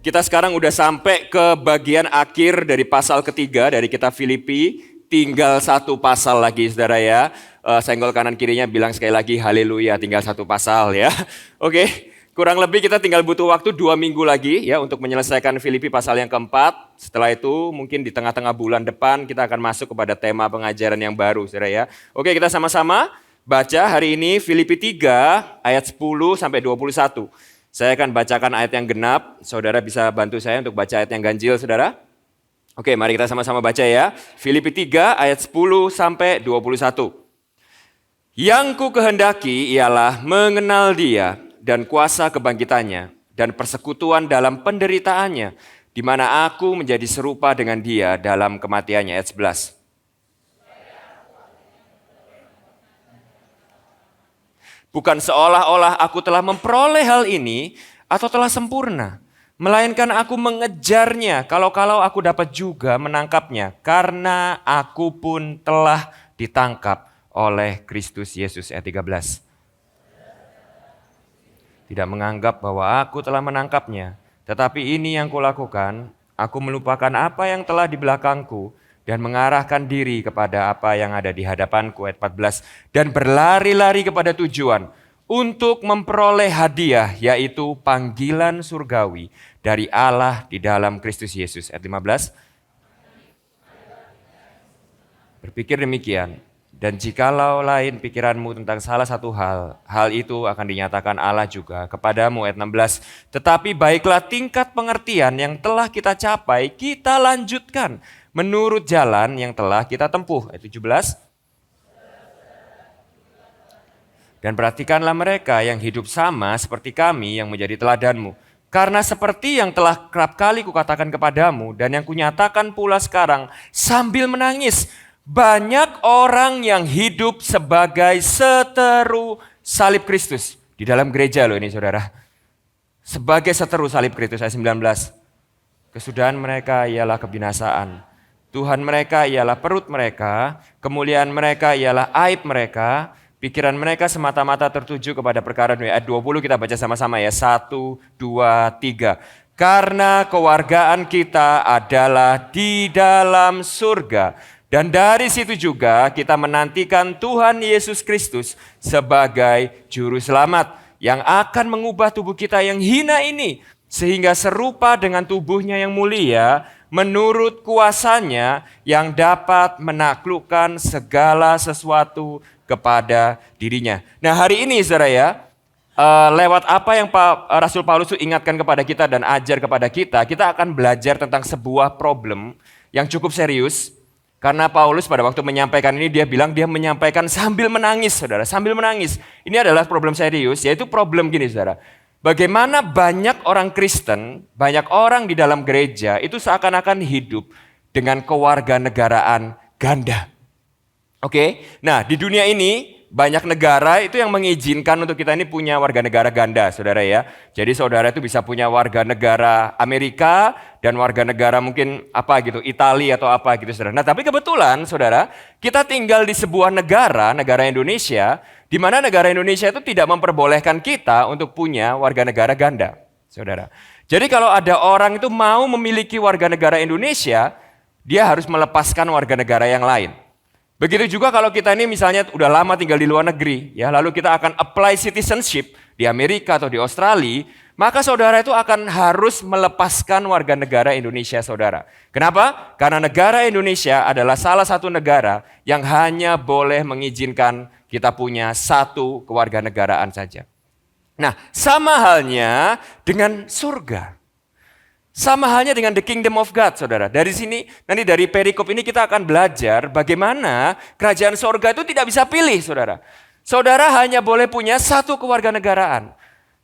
Kita sekarang udah sampai ke bagian akhir dari pasal ketiga dari kitab Filipi. Tinggal satu pasal lagi saudara ya. Senggol kanan kirinya bilang sekali lagi haleluya, tinggal satu pasal ya. Oke, kurang lebih kita tinggal butuh waktu 2 minggu lagi ya untuk menyelesaikan Filipi pasal yang keempat. Setelah itu mungkin di tengah-tengah bulan depan kita akan masuk kepada tema pengajaran yang baru saudara ya. Oke, kita sama-sama baca hari ini Filipi 3 ayat 10 sampai 21. Saya akan bacakan ayat yang genap, saudara bisa bantu saya untuk baca ayat yang ganjil, saudara. Oke, mari kita sama-sama baca ya. Filipi 3 ayat 10 sampai 21. Yang ku kehendaki ialah mengenal Dia dan kuasa kebangkitannya dan persekutuan dalam penderitaannya, di mana aku menjadi serupa dengan Dia dalam kematiannya. Ayat 11. Bukan seolah-olah aku telah memperoleh hal ini atau telah sempurna. Melainkan aku mengejarnya kalau-kalau aku dapat juga menangkapnya. Karena aku pun telah ditangkap oleh Kristus Yesus. Ayat 13. Tidak menganggap bahwa aku telah menangkapnya. Tetapi ini yang kulakukan, aku melupakan apa yang telah di belakangku dan mengarahkan diri kepada apa yang ada di hadapanku. Ayat 14. Dan berlari-lari kepada tujuan untuk memperoleh hadiah, yaitu panggilan surgawi dari Allah di dalam Kristus Yesus. Ayat 15. Berpikir demikian, dan jikalau lain pikiranmu tentang salah satu hal itu akan dinyatakan Allah juga kepadamu. Ayat 16. Tetapi baiklah tingkat pengertian yang telah kita capai, kita lanjutkan menurut jalan yang telah kita tempuh. Ayat 17. Dan perhatikanlah mereka yang hidup sama seperti kami yang menjadi teladanmu. Karena seperti yang telah kerap kali kukatakan kepadamu dan yang kunyatakan pula sekarang sambil menangis, banyak orang yang hidup sebagai seteru salib Kristus. Di dalam gereja loh ini saudara. Sebagai seteru salib Kristus. Ayat 19. Kesudahan mereka ialah kebinasaan. Tuhan mereka ialah perut mereka, kemuliaan mereka ialah aib mereka, pikiran mereka semata-mata tertuju kepada perkara dunia. Ayat 20 kita baca sama-sama ya, 1, 2, 3. Karena kewargaan kita adalah di dalam surga, dan dari situ juga kita menantikan Tuhan Yesus Kristus sebagai Juru Selamat yang akan mengubah tubuh kita yang hina ini, sehingga serupa dengan tubuhnya yang mulia, menurut kuasanya yang dapat menaklukkan segala sesuatu kepada dirinya. Nah hari ini saudara ya, lewat apa yang Rasul Paulus ingatkan kepada kita dan ajar kepada kita, kita akan belajar tentang sebuah problem yang cukup serius. Karena Paulus pada waktu menyampaikan ini dia bilang dia menyampaikan sambil menangis saudara, sambil menangis. Ini adalah problem serius, yaitu problem gini saudara. Bagaimana banyak orang Kristen, banyak orang di dalam gereja itu seakan-akan hidup dengan kewarganegaraan ganda. Oke, nah di dunia ini banyak negara itu yang mengizinkan untuk kita ini punya warga negara ganda, saudara ya. Jadi saudara itu bisa punya warga negara Amerika dan warga negara mungkin apa gitu, Italia atau apa gitu, saudara. Nah tapi kebetulan saudara, kita tinggal di sebuah negara Indonesia, di mana negara Indonesia itu tidak memperbolehkan kita untuk punya warga negara ganda, saudara. Jadi kalau ada orang itu mau memiliki warga negara Indonesia, dia harus melepaskan warga negara yang lain. Begitu juga kalau kita ini misalnya udah lama tinggal di luar negeri, ya lalu kita akan apply citizenship di Amerika atau di Australia, maka saudara itu akan harus melepaskan warga negara Indonesia saudara. Kenapa? Karena negara Indonesia adalah salah satu negara yang hanya boleh mengizinkan kita punya satu kewarganegaraan saja. Nah, sama halnya dengan surga. Sama halnya dengan the kingdom of God, saudara. Dari sini, nanti dari perikop ini kita akan belajar bagaimana kerajaan surga itu tidak bisa pilih, saudara. Saudara hanya boleh punya satu kewarganegaraan.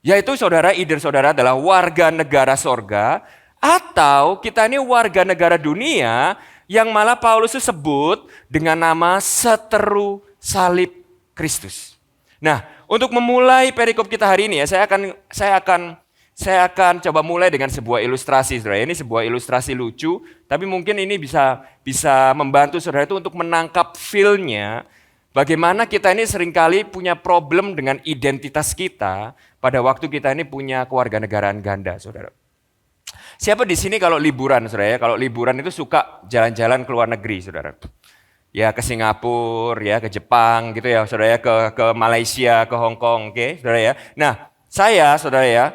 Yaitu saudara, either saudara adalah warga negara surga, atau kita ini warga negara dunia yang malah Paulus itu sebut dengan nama seteru salib Kristus. Nah, untuk memulai perikop kita hari ini ya, saya akan coba mulai dengan sebuah ilustrasi, saudara. Ini sebuah ilustrasi lucu, tapi mungkin ini bisa membantu saudara itu untuk menangkap feel-nya. Bagaimana kita ini seringkali punya problem dengan identitas kita pada waktu kita ini punya kewarganegaraan ganda, saudara. Siapa di sini kalau liburan, saudara ya? Kalau liburan itu suka jalan-jalan ke luar negeri, saudara. Ya ke Singapura, ya ke Jepang, gitu ya, saudara ya. Ke Malaysia, ke Hong Kong, oke, saudara ya. Nah, saya, saudara ya,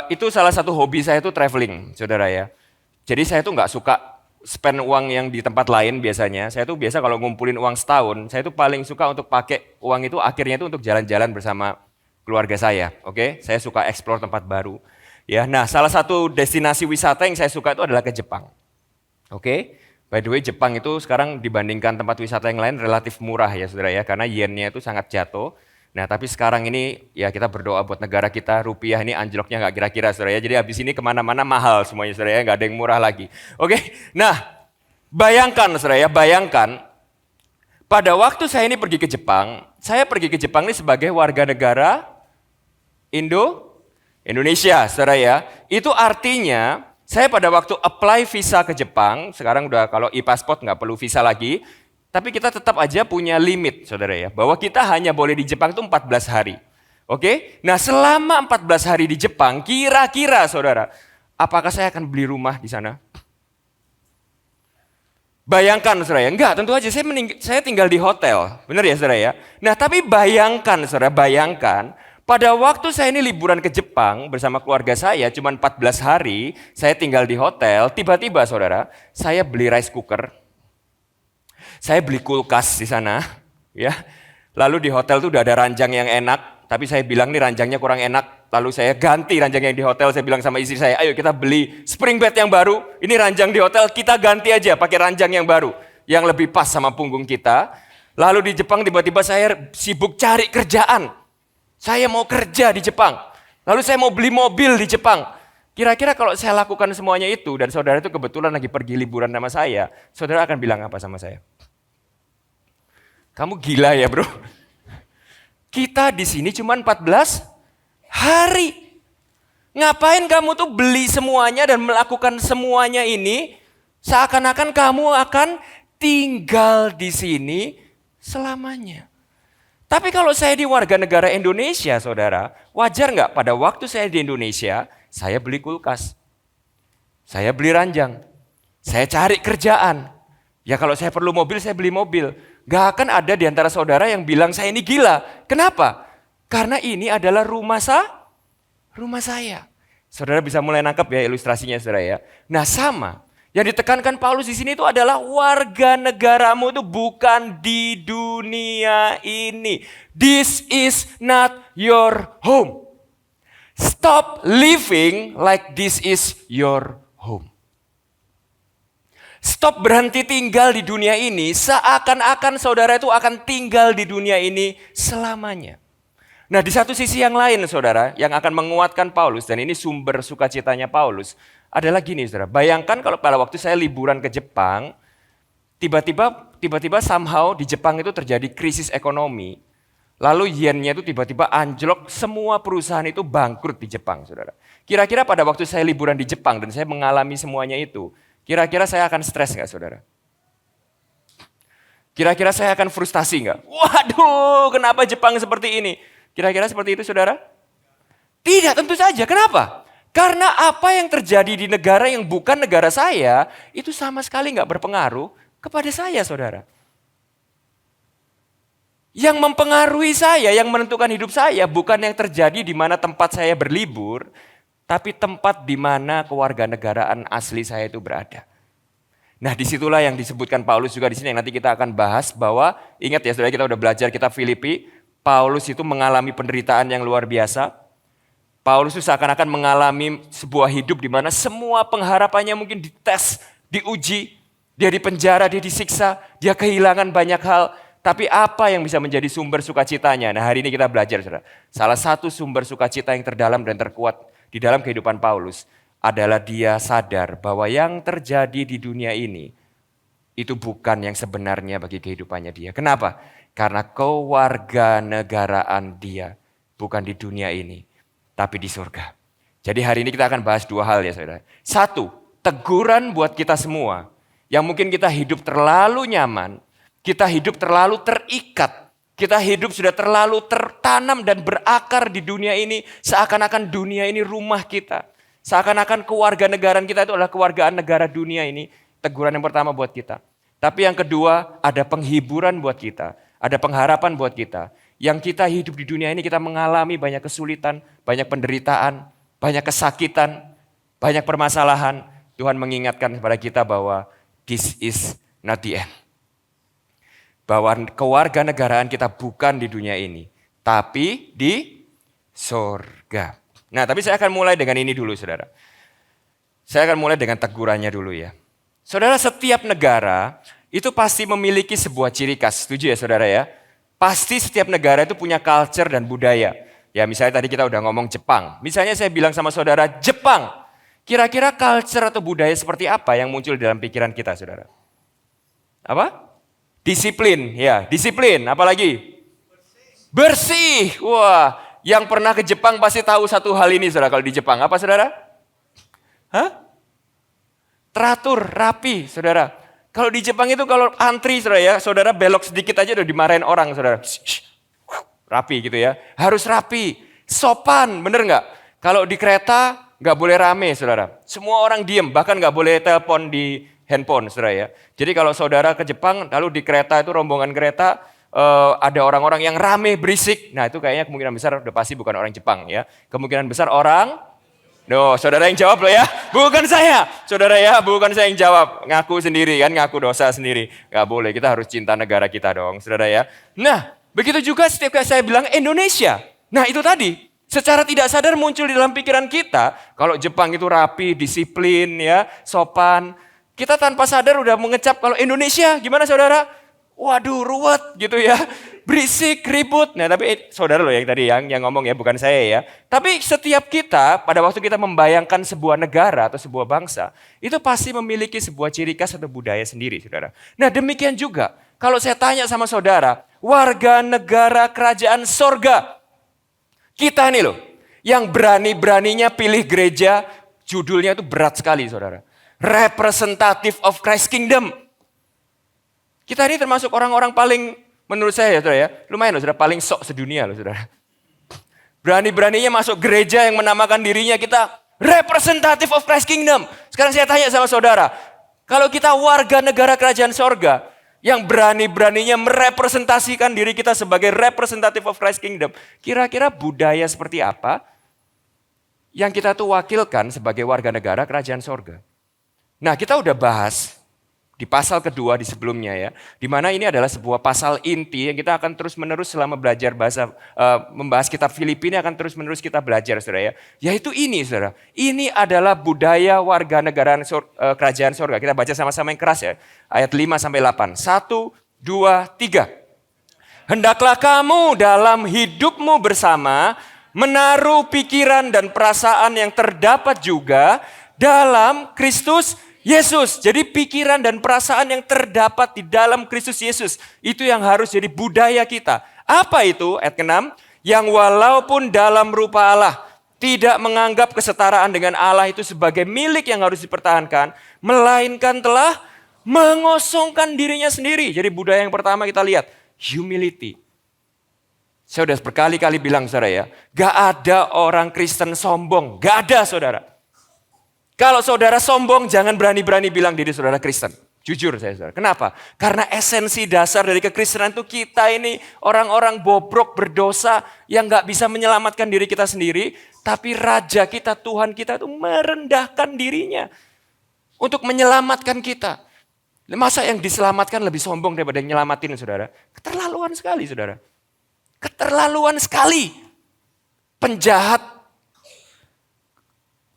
itu salah satu hobi saya itu traveling, saudara ya. Jadi saya tuh nggak suka spend uang yang di tempat lain biasanya. Saya tuh biasa kalau ngumpulin uang setahun, saya tuh paling suka untuk pakai uang itu akhirnya itu untuk jalan-jalan bersama keluarga saya, oke? Saya suka explore tempat baru. Ya, nah salah satu destinasi wisata yang saya suka itu adalah ke Jepang. Oke, by the way Jepang itu sekarang dibandingkan tempat wisata yang lain relatif murah ya saudara ya, karena yennya itu sangat jatuh. Nah tapi sekarang ini ya kita berdoa buat negara kita, rupiah ini anjloknya nggak kira-kira saudara ya. Jadi habis ini kemana-mana mahal semuanya saudara ya, nggak ada yang murah lagi. Oke, nah bayangkan saudara ya, bayangkan pada waktu saya ini pergi ke Jepang, saya pergi ke Jepang ini sebagai warga negara Indonesia, saudara ya. Itu artinya saya pada waktu apply visa ke Jepang, sekarang udah kalau e-passport nggak perlu visa lagi, tapi kita tetap aja punya limit, saudara ya, bahwa kita hanya boleh di Jepang itu 14 hari. Oke? Nah selama 14 hari di Jepang, kira-kira saudara, apakah saya akan beli rumah di sana? Bayangkan saudara ya, enggak tentu aja saya tinggal di hotel, benar ya saudara ya. Nah tapi bayangkan saudara, bayangkan pada waktu saya ini liburan ke Jepang bersama keluarga saya cuma 14 hari, saya tinggal di hotel, tiba-tiba saudara, saya beli rice cooker, saya beli kulkas di sana, ya. Lalu di hotel tuh udah ada ranjang yang enak, tapi saya bilang nih ranjangnya kurang enak, lalu saya ganti ranjang yang di hotel, saya bilang sama istri saya, ayo kita beli spring bed yang baru, ini ranjang di hotel kita ganti aja pakai ranjang yang baru, yang lebih pas sama punggung kita. Lalu di Jepang tiba-tiba saya sibuk cari kerjaan. Saya mau kerja di Jepang, lalu saya mau beli mobil di Jepang. Kira-kira kalau saya lakukan semuanya itu, dan saudara itu kebetulan lagi pergi liburan sama saya, saudara akan bilang apa sama saya? Kamu gila ya bro? Kita di sini cuma 14 hari. Ngapain kamu tuh beli semuanya dan melakukan semuanya ini, seakan-akan kamu akan tinggal di sini selamanya. Tapi kalau saya di warga negara Indonesia, saudara, wajar nggak pada waktu saya di Indonesia, saya beli kulkas, saya beli ranjang, saya cari kerjaan. Ya kalau saya perlu mobil, saya beli mobil. Gak akan ada di antara saudara yang bilang saya ini gila. Kenapa? Karena ini adalah rumah saya. Saudara bisa mulai nangkep ya ilustrasinya saudara ya. Nah sama. Yang ditekankan Paulus di sini itu adalah warga negaramu itu bukan di dunia ini. This is not your home. Stop living like this is your home. Stop berhenti tinggal di dunia ini seakan-akan saudara itu akan tinggal di dunia ini selamanya. Nah di satu sisi yang lain saudara yang akan menguatkan Paulus dan ini sumber sukacitanya Paulus. Adalah gini saudara, bayangkan kalau pada waktu saya liburan ke Jepang, tiba-tiba somehow di Jepang itu terjadi krisis ekonomi, lalu yennya itu tiba-tiba anjlok, semua perusahaan itu bangkrut di Jepang saudara. Kira-kira pada waktu saya liburan di Jepang dan saya mengalami semuanya itu, kira-kira saya akan stres nggak saudara? Kira-kira saya akan frustasi nggak? Waduh, kenapa Jepang seperti ini? Kira-kira seperti itu saudara? Tidak, tentu saja. Kenapa? Karena apa yang terjadi di negara yang bukan negara saya, itu sama sekali nggak berpengaruh kepada saya, saudara. Yang mempengaruhi saya, yang menentukan hidup saya, bukan yang terjadi di mana tempat saya berlibur, tapi tempat di mana kewarganegaraan asli saya itu berada. Nah disitulah yang disebutkan Paulus juga di sini, yang nanti kita akan bahas bahwa, ingat ya saudara, kita udah belajar kitab Filipi, Paulus itu mengalami penderitaan yang luar biasa. Paulus itu seakan-akan mengalami sebuah hidup di mana semua pengharapannya mungkin dites, diuji, dia dipenjara, dia disiksa, dia kehilangan banyak hal. Tapi apa yang bisa menjadi sumber sukacitanya? Nah hari ini kita belajar saudara. Salah satu sumber sukacita yang terdalam dan terkuat di dalam kehidupan Paulus adalah dia sadar bahwa yang terjadi di dunia ini itu bukan yang sebenarnya bagi kehidupannya dia. Kenapa? Karena kewarganegaraan dia bukan di dunia ini, tapi di surga. Jadi hari ini kita akan bahas dua hal ya saudara. Satu, teguran buat kita semua yang mungkin kita hidup terlalu nyaman, kita hidup terlalu terikat, kita hidup sudah terlalu tertanam dan berakar di dunia ini, seakan-akan dunia ini rumah kita. Seakan-akan kewarganegaraan kita itu adalah kewargaan negara dunia ini. Teguran yang pertama buat kita. Tapi yang kedua, ada penghiburan buat kita. Ada pengharapan buat kita. Yang kita hidup di dunia ini kita mengalami banyak kesulitan, banyak penderitaan, banyak kesakitan, banyak permasalahan. Tuhan mengingatkan kepada kita bahwa this is not the end. Bahwa kewarganegaraan kita bukan di dunia ini, tapi di surga. Nah, tapi saya akan mulai dengan ini dulu, saudara. Saya akan mulai dengan tegurannya dulu ya. Saudara, setiap negara itu pasti memiliki sebuah ciri khas. Setuju ya, saudara ya? Pasti setiap negara itu punya culture dan budaya. Ya, misalnya tadi kita udah ngomong Jepang. Misalnya saya bilang sama saudara, Jepang. Kira-kira culture atau budaya seperti apa yang muncul dalam pikiran kita, saudara? Apa? Disiplin, ya, disiplin. Apalagi? Bersih. Wah, yang pernah ke Jepang pasti tahu satu hal ini, saudara. Kalau di Jepang, apa, saudara? Hah? Teratur, rapi, saudara. Kalau di Jepang itu kalau antri, saudara ya, saudara belok sedikit aja udah dimarahin orang, saudara. Rapi gitu ya. Harus rapi, sopan, bener nggak? Kalau di kereta nggak boleh rame, saudara. Semua orang diem, bahkan nggak boleh telepon di handphone, saudara ya. Jadi kalau saudara ke Jepang, lalu di kereta itu rombongan kereta ada orang-orang yang rame, berisik. Nah itu kayaknya kemungkinan besar udah pasti bukan orang Jepang ya. Kemungkinan besar orang, saudara yang jawab loh ya. Bukan saya, saudara ya, bukan saya yang jawab. Ngaku sendiri kan, ngaku dosa sendiri. Gak boleh, kita harus cinta negara kita dong, saudara ya. Nah, begitu juga setiap kali saya bilang Indonesia. Nah itu tadi, secara tidak sadar muncul di dalam pikiran kita. Kalau Jepang itu rapi, disiplin ya, sopan. Kita tanpa sadar udah mengecap kalau Indonesia gimana saudara? Waduh ruwet gitu ya, berisik, ribut. Nah tapi saudara loh yang tadi yang ngomong ya, bukan saya ya. Tapi setiap kita pada waktu kita membayangkan sebuah negara atau sebuah bangsa, itu pasti memiliki sebuah ciri khas atau budaya sendiri saudara. Nah demikian juga kalau saya tanya sama saudara, warga negara kerajaan sorga. Kita nih loh, yang berani-beraninya pilih gereja, judulnya itu berat sekali saudara. Representative of Christ Kingdom. Kita ini termasuk orang-orang paling, menurut saya ya saudara ya, lumayan loh saudara, paling sok sedunia loh saudara. Berani-beraninya masuk gereja yang menamakan dirinya kita Representative of Christ Kingdom. Sekarang saya tanya sama saudara, kalau kita warga negara kerajaan sorga, yang berani-beraninya merepresentasikan diri kita sebagai Representative of Christ Kingdom, kira-kira budaya seperti apa yang kita tuh wakilkan sebagai warga negara kerajaan sorga? Nah kita udah bahas di pasal kedua di sebelumnya ya, di mana ini adalah sebuah pasal inti yang kita akan terus menerus selama belajar membahas kitab Filipi ini akan terus menerus kita belajar saudara ya. Yaitu ini saudara, ini adalah budaya warga negara kerajaan sorga. Kita baca sama-sama yang keras ya, ayat 5-8. 1, 2, 3. Hendaklah kamu dalam hidupmu bersama menaruh pikiran dan perasaan yang terdapat juga dalam Kristus Yesus. Jadi pikiran dan perasaan yang terdapat di dalam Kristus Yesus. Itu yang harus jadi budaya kita. Apa itu? Ayat ke-6. Yang walaupun dalam rupa Allah, tidak menganggap kesetaraan dengan Allah itu sebagai milik yang harus dipertahankan. Melainkan telah mengosongkan dirinya sendiri. Jadi budaya yang pertama kita lihat. Humility. Saya sudah berkali-kali bilang saudara ya. Gak ada orang Kristen sombong. Gak ada saudara. Kalau saudara sombong, jangan berani-berani bilang diri saudara Kristen. Jujur saya saudara. Kenapa? Karena esensi dasar dari kekristenan itu kita ini orang-orang bobrok berdosa yang gak bisa menyelamatkan diri kita sendiri. Tapi Raja kita, Tuhan kita itu merendahkan dirinya untuk menyelamatkan kita. Masa yang diselamatkan lebih sombong daripada yang nyelamatin saudara? Keterlaluan sekali saudara. Keterlaluan sekali. Penjahat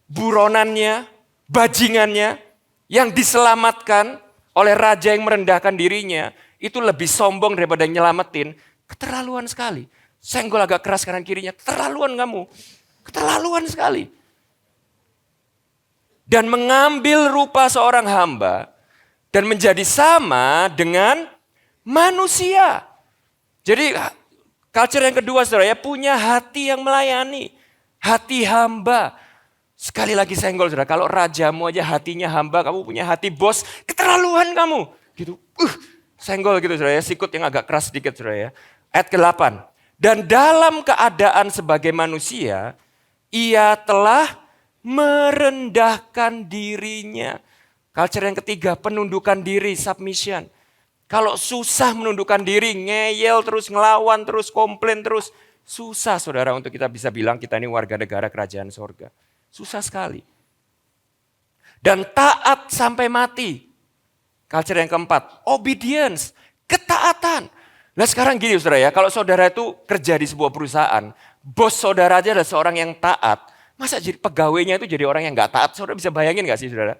buronannya, bajingannya yang diselamatkan oleh raja yang merendahkan dirinya itu lebih sombong daripada yang nyelamatin. Keterlaluan sekali. Senggol agak keras kanan kirinya, keterlaluan kamu. Keterlaluan sekali. Dan mengambil rupa seorang hamba dan menjadi sama dengan manusia. Jadi culture yang kedua saudara ya, punya hati yang melayani. Hati hamba. Sekali lagi senggol saudara, kalau rajamu aja hatinya hamba, kamu punya hati bos, keterlaluan kamu. Gitu, senggol gitu saudara ya, sikut yang agak keras sedikit saudara ya. Ayat ke-8, dan dalam keadaan sebagai manusia, ia telah merendahkan dirinya. Culture yang ketiga, penundukan diri, submission. Kalau susah menundukkan diri, ngeyel terus, ngelawan terus, komplain terus. Susah saudara untuk kita bisa bilang kita ini warga negara kerajaan sorga. Susah sekali. Dan taat sampai mati. Culture yang keempat, obedience, ketaatan. Nah sekarang gini saudara ya, kalau saudara itu kerja di sebuah perusahaan, bos saudara aja adalah seorang yang taat. Masa jadi pegawainya itu jadi orang yang gak taat? Saudara bisa bayangin gak sih saudara?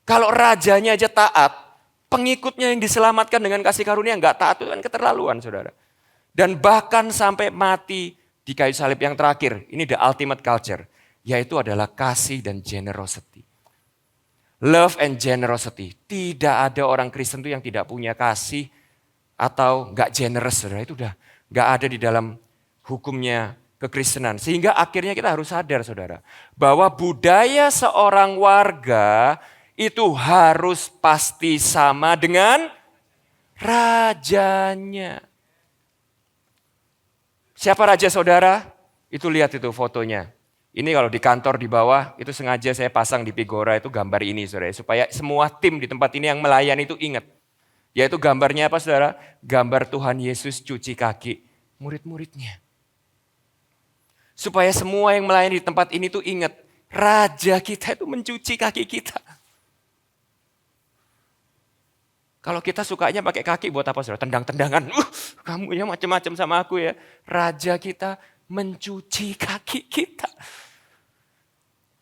Kalau rajanya aja taat, pengikutnya yang diselamatkan dengan kasih karunia gak taat itu kan keterlaluan saudara. Dan bahkan sampai mati di kayu salib yang terakhir, ini the ultimate culture, yaitu adalah kasih dan generosity. Love and generosity. Tidak ada orang Kristen itu yang tidak punya kasih atau gak generous saudara. Itu udah gak ada di dalam hukumnya kekristenan. Sehingga akhirnya kita harus sadar saudara, bahwa budaya seorang warga itu harus pasti sama dengan rajanya. Siapa raja saudara? Itu lihat itu fotonya. Ini kalau di kantor di bawah, itu sengaja saya pasang di Pigora itu gambar ini saudara. Supaya semua tim di tempat ini yang melayani itu ingat. Yaitu gambarnya apa saudara? Gambar Tuhan Yesus cuci kaki murid-muridnya. Supaya semua yang melayani di tempat ini tuh ingat. Raja kita itu mencuci kaki kita. Kalau kita sukanya pakai kaki buat apa saudara? Tendang-tendangan. Kamu ya macam-macam sama aku ya. Raja kita mencuci kaki kita.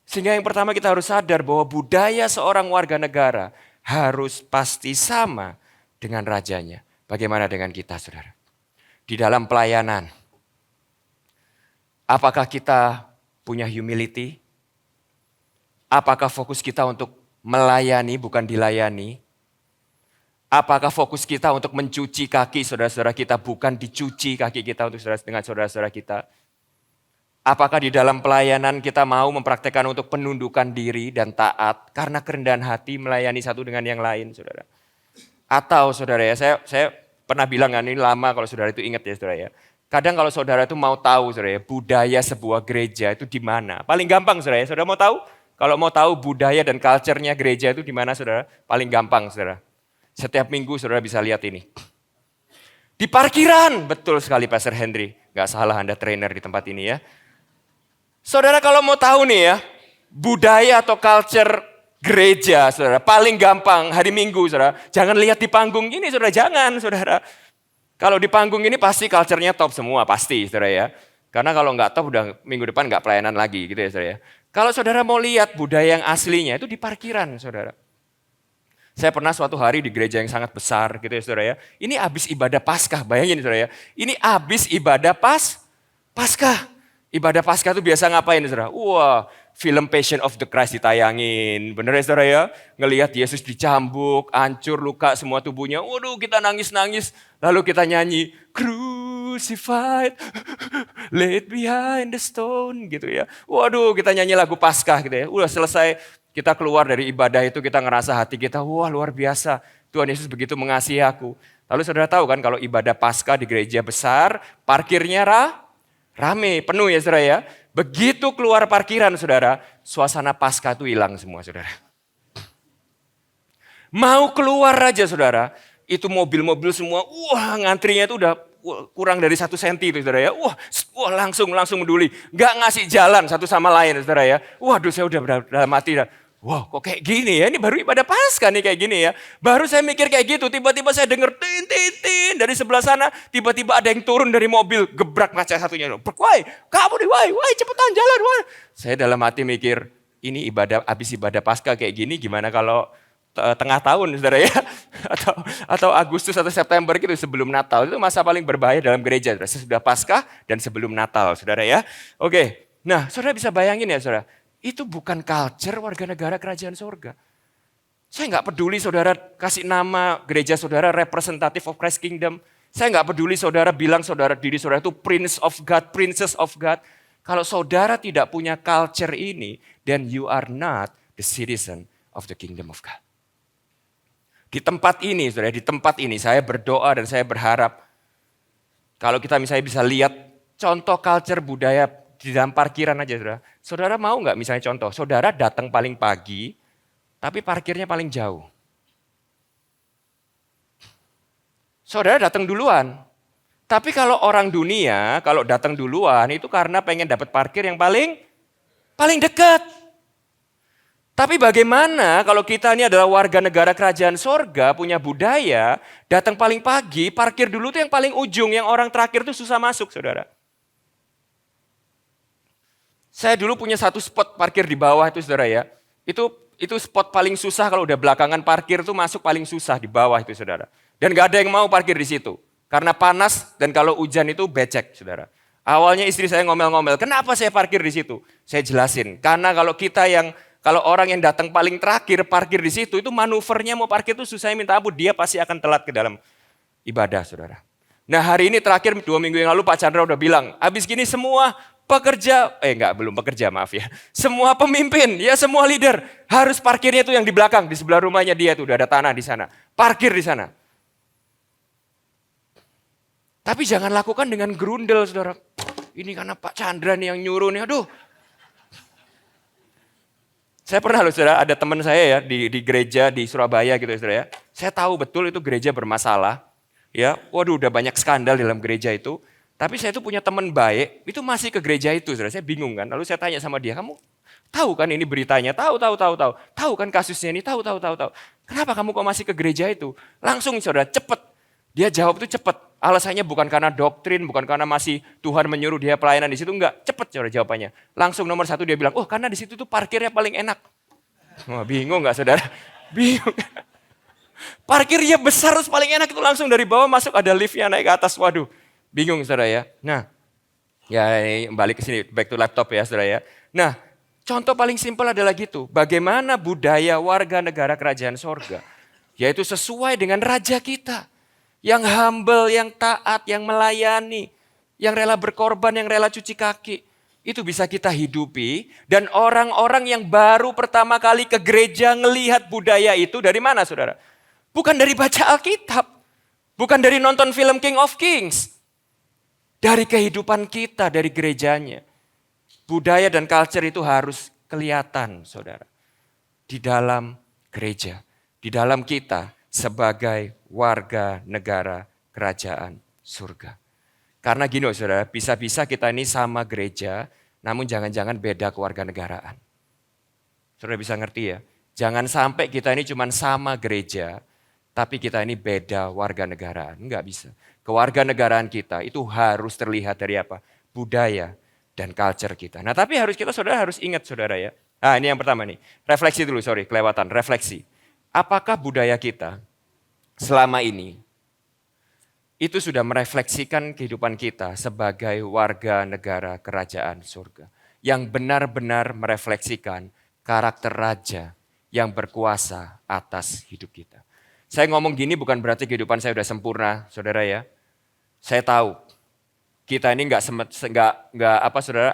Sehingga yang pertama kita harus sadar bahwa budaya seorang warga negara harus pasti sama dengan rajanya. Bagaimana dengan kita saudara? Di dalam pelayanan. Apakah kita punya humility? Apakah fokus kita untuk melayani bukan dilayani? Apakah fokus kita untuk mencuci kaki saudara-saudara kita bukan dicuci kaki kita untuk dengan saudara-saudara kita? Apakah di dalam pelayanan kita mau mempraktekkan untuk penundukan diri dan taat karena kerendahan hati melayani satu dengan yang lain saudara? Atau saudara ya, saya pernah bilang kan ini lama kalau saudara itu ingat ya saudara ya. Kadang kalau saudara itu mau tahu saudara ya, budaya sebuah gereja itu di mana? Paling gampang saudara ya, saudara mau tahu? Kalau mau tahu budaya dan culture-nya gereja itu di mana saudara? Paling gampang saudara. Setiap minggu saudara bisa lihat ini. Di parkiran, betul sekali Pastor Henry. Gak salah Anda trainer di tempat ini ya. Saudara kalau mau tahu nih ya, budaya atau culture gereja saudara, paling gampang hari minggu saudara. Jangan lihat di panggung ini saudara, jangan saudara. Kalau di panggung ini pasti culture-nya top semua, pasti saudara ya. Karena kalau nggak top udah minggu depan nggak pelayanan lagi gitu ya saudara ya. Kalau saudara mau lihat budaya yang aslinya itu di parkiran saudara. Saya pernah suatu hari di gereja yang sangat besar gitu ya saudara ya. Ini habis ibadah Paskah, bayangin saudara ya. Ini habis ibadah Paskah. Ibadah Paskah itu biasa ngapain saudara? Wah, film Passion of the Christ ditayangin. Bener ya saudara ya? Ngelihat Yesus dicambuk, hancur, luka semua tubuhnya. Waduh kita nangis-nangis. Lalu kita nyanyi, crucified, laid behind the stone gitu ya. Waduh kita nyanyi lagu Paskah gitu ya. Udah selesai. Kita keluar dari ibadah itu kita ngerasa hati kita, wah luar biasa. Tuhan Yesus begitu mengasihi aku. Lalu saudara tahu kan kalau ibadah Paskah di gereja besar, parkirnya rame, penuh ya saudara ya. Begitu keluar parkiran saudara, suasana Paskah itu hilang semua saudara. Mau keluar aja saudara, itu mobil-mobil semua, wah ngantrinya itu udah kurang dari 1 senti itu saudara ya. Wah langsung peduli. Gak ngasih jalan satu sama lain saudara ya. Waduh saya udah dalam hati. Wah kok kayak gini ya, ini baru ibadah Paskah nih kayak gini ya. Baru saya mikir kayak gitu, tiba-tiba saya dengar tin dari sebelah sana. Tiba-tiba ada yang turun dari mobil, gebrak kaca satunya. Woi kamu nih, woi cepetan jalan. Woi. Saya dalam hati mikir, ini habis ibadah Paskah kayak gini gimana kalau tengah tahun saudara ya. Atau Agustus atau September gitu sebelum Natal. Itu masa paling berbahaya dalam gereja. Sesudah Paskah dan sebelum Natal saudara ya. Oke, nah saudara bisa bayangin ya saudara. Itu bukan culture warga negara kerajaan sorga. Saya nggak peduli saudara kasih nama gereja saudara representative of Christ Kingdom. Saya nggak peduli saudara bilang diri saudara itu Prince of God, Princess of God. Kalau saudara tidak punya culture ini, then you are not the citizen of the kingdom of God. Di tempat ini, saudara, saya berdoa dan saya berharap kalau kita misalnya bisa lihat contoh culture budaya dalam parkiran aja saudara. Saudara mau nggak misalnya contoh, saudara datang paling pagi, tapi parkirnya paling jauh. Saudara datang duluan. Tapi kalau orang dunia, kalau datang duluan itu karena pengen dapat parkir yang paling dekat. Tapi bagaimana kalau kita ini adalah warga negara kerajaan sorga, punya budaya, datang paling pagi, parkir dulu tuh yang paling ujung, yang orang terakhir tuh susah masuk, saudara. Saya dulu punya satu spot parkir di bawah itu, saudara ya. Itu spot paling susah kalau udah belakangan parkir tuh masuk paling susah di bawah itu, saudara. Dan gak ada yang mau parkir di situ. Karena panas dan kalau hujan itu becek, saudara. Awalnya istri saya ngomel-ngomel, kenapa saya parkir di situ? Saya jelasin, karena kalau orang yang datang paling terakhir parkir di situ, itu manuvernya mau parkir itu susah minta ampun, dia pasti akan telat ke dalam ibadah, saudara. Nah hari ini terakhir 2 minggu yang lalu Pak Chandra udah bilang, habis gini semua belum pekerja maaf ya. Semua pemimpin, ya semua leader harus parkirnya itu yang di belakang, di sebelah rumahnya dia tuh udah ada tanah di sana. Parkir di sana. Tapi jangan lakukan dengan gerundel, saudara. Ini karena Pak Chandra nih yang nyuruh nih, aduh. Saya pernah loh saudara, ada teman saya ya di gereja di Surabaya gitu ya saudara ya. Saya tahu betul itu gereja bermasalah. Ya, waduh udah banyak skandal di dalam gereja itu. Tapi saya tuh punya teman baik, itu masih ke gereja itu saudara. Saya bingung kan, lalu saya tanya sama dia, kamu tahu kan ini beritanya? Tahu. Tahu kan kasusnya ini? Tahu. Kenapa kamu kok masih ke gereja itu? Langsung saudara, cepet. Dia jawab itu cepet. Alasannya bukan karena doktrin, bukan karena masih Tuhan menyuruh dia pelayanan di situ, enggak. Cepet saudara jawabannya. Langsung nomor 1 dia bilang, karena di situ tuh parkirnya paling enak. Wah, bingung nggak saudara? Bingung. Parkirnya besar terus paling enak itu langsung dari bawah masuk ada liftnya naik ke atas. Waduh, bingung saudara ya. Nah, ya balik ke sini, back to laptop ya saudara ya. Nah, contoh paling simpel adalah gitu. Bagaimana budaya warga negara kerajaan sorga, yaitu sesuai dengan raja kita. Yang humble, yang taat, yang melayani, yang rela berkorban, yang rela cuci kaki. Itu bisa kita hidupi dan orang-orang yang baru pertama kali ke gereja ngelihat budaya itu dari mana saudara? Bukan dari baca Alkitab, bukan dari nonton film King of Kings. Dari kehidupan kita, dari gerejanya. Budaya dan culture itu harus kelihatan saudara. Di dalam gereja, di dalam kita sebagai warga negara kerajaan surga. Karena gini saudara, bisa-bisa kita ini sama gereja, namun jangan-jangan beda kewarganegaraan. Saudara bisa ngerti ya? Jangan sampai kita ini cuma sama gereja, tapi kita ini beda warga negaraan. Enggak bisa. Kewarganegaraan kita itu harus terlihat dari apa? Budaya dan culture kita. Nah tapi saudara harus ingat saudara ya. Nah ini yang pertama nih, refleksi dulu kelewatan, refleksi. Apakah budaya kita selama ini itu sudah merefleksikan kehidupan kita sebagai warga negara kerajaan surga. Yang benar-benar merefleksikan karakter raja yang berkuasa atas hidup kita. Saya ngomong gini bukan berarti kehidupan saya sudah sempurna, saudara ya. Saya tahu kita ini nggak saudara,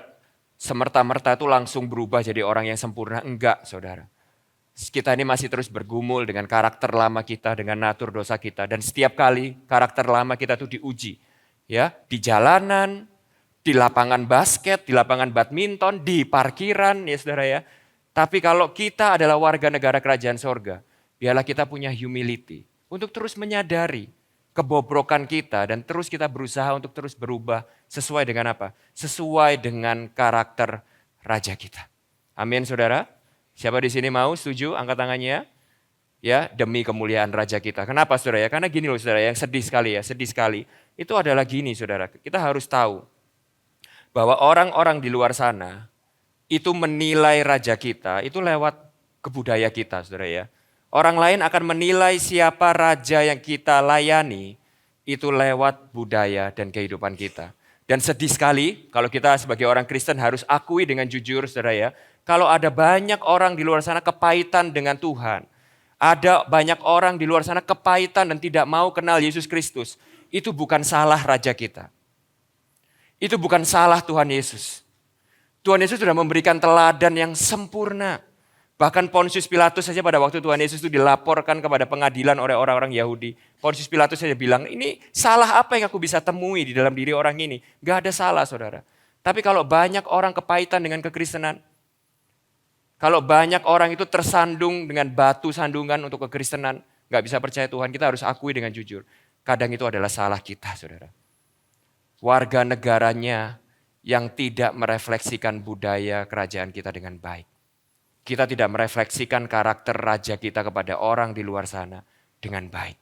semerta-merta itu langsung berubah jadi orang yang sempurna. Enggak, saudara. Kita ini masih terus bergumul dengan karakter lama kita, dengan natur dosa kita. Dan setiap kali karakter lama kita itu diuji. Ya, di jalanan, di lapangan basket, di lapangan badminton, di parkiran ya saudara ya. Tapi kalau kita adalah warga negara kerajaan sorga, biarlah kita punya humility. Untuk terus menyadari kebobrokan kita dan terus kita berusaha untuk terus berubah sesuai dengan apa? Sesuai dengan karakter raja kita. Amin saudara. Siapa di sini mau setuju? Angkat tangannya. Ya, demi kemuliaan raja kita. Kenapa saudara ya? Karena gini loh saudara, yang sedih sekali. Itu adalah gini saudara, kita harus tahu bahwa orang-orang di luar sana itu menilai raja kita, itu lewat kebudaya kita saudara ya. Orang lain akan menilai siapa raja yang kita layani, itu lewat budaya dan kehidupan kita. Dan sedih sekali kalau kita sebagai orang Kristen harus akui dengan jujur saudara ya. Kalau ada banyak orang di luar sana kepahitan dengan Tuhan. Ada banyak orang di luar sana kepahitan dan tidak mau kenal Yesus Kristus. Itu bukan salah raja kita. Itu bukan salah Tuhan Yesus. Tuhan Yesus sudah memberikan teladan yang sempurna. Bahkan Pontius Pilatus saja pada waktu Tuhan Yesus itu dilaporkan kepada pengadilan oleh orang-orang Yahudi. Pontius Pilatus saja bilang, ini salah apa yang aku bisa temui di dalam diri orang ini? Gak ada salah saudara. Tapi kalau banyak orang kepahitan dengan kekristenan, kalau banyak orang itu tersandung dengan batu sandungan untuk kekristenan, nggak bisa percaya Tuhan, kita harus akui dengan jujur. Kadang itu adalah salah kita, saudara. Warga negaranya yang tidak merefleksikan budaya kerajaan kita dengan baik. Kita tidak merefleksikan karakter raja kita kepada orang di luar sana dengan baik.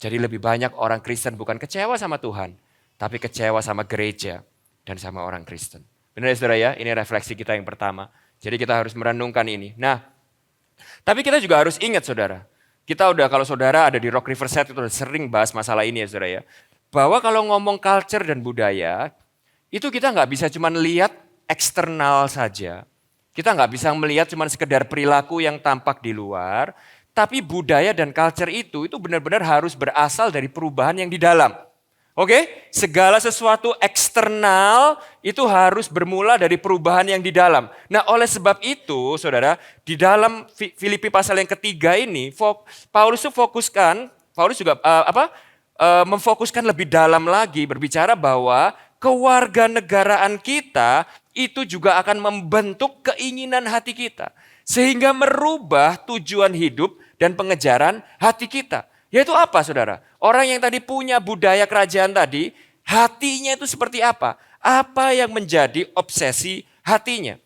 Jadi lebih banyak orang Kristen bukan kecewa sama Tuhan, tapi kecewa sama gereja dan sama orang Kristen. Benar ya saudara ya? Ini refleksi kita yang pertama. Jadi kita harus merenungkan ini. Nah, tapi kita juga harus ingat saudara. Kita udah, kalau saudara ada di Rock Riverside itu udah sering bahas masalah ini ya saudara ya. Bahwa kalau ngomong culture dan budaya, itu kita nggak bisa cuma lihat eksternal saja. Kita nggak bisa melihat cuma sekedar perilaku yang tampak di luar. Tapi budaya dan culture itu benar-benar harus berasal dari perubahan yang di dalam. Oke, segala sesuatu eksternal itu harus bermula dari perubahan yang di dalam. Nah, oleh sebab itu, saudara, di dalam Filipi pasal yang ketiga ini, Paulus juga memfokuskan lebih dalam lagi, berbicara bahwa kewarganegaraan kita itu juga akan membentuk keinginan hati kita, sehingga merubah tujuan hidup dan pengejaran hati kita. Yaitu apa saudara? Orang yang tadi punya budaya kerajaan tadi, hatinya itu seperti apa? Apa yang menjadi obsesi hatinya?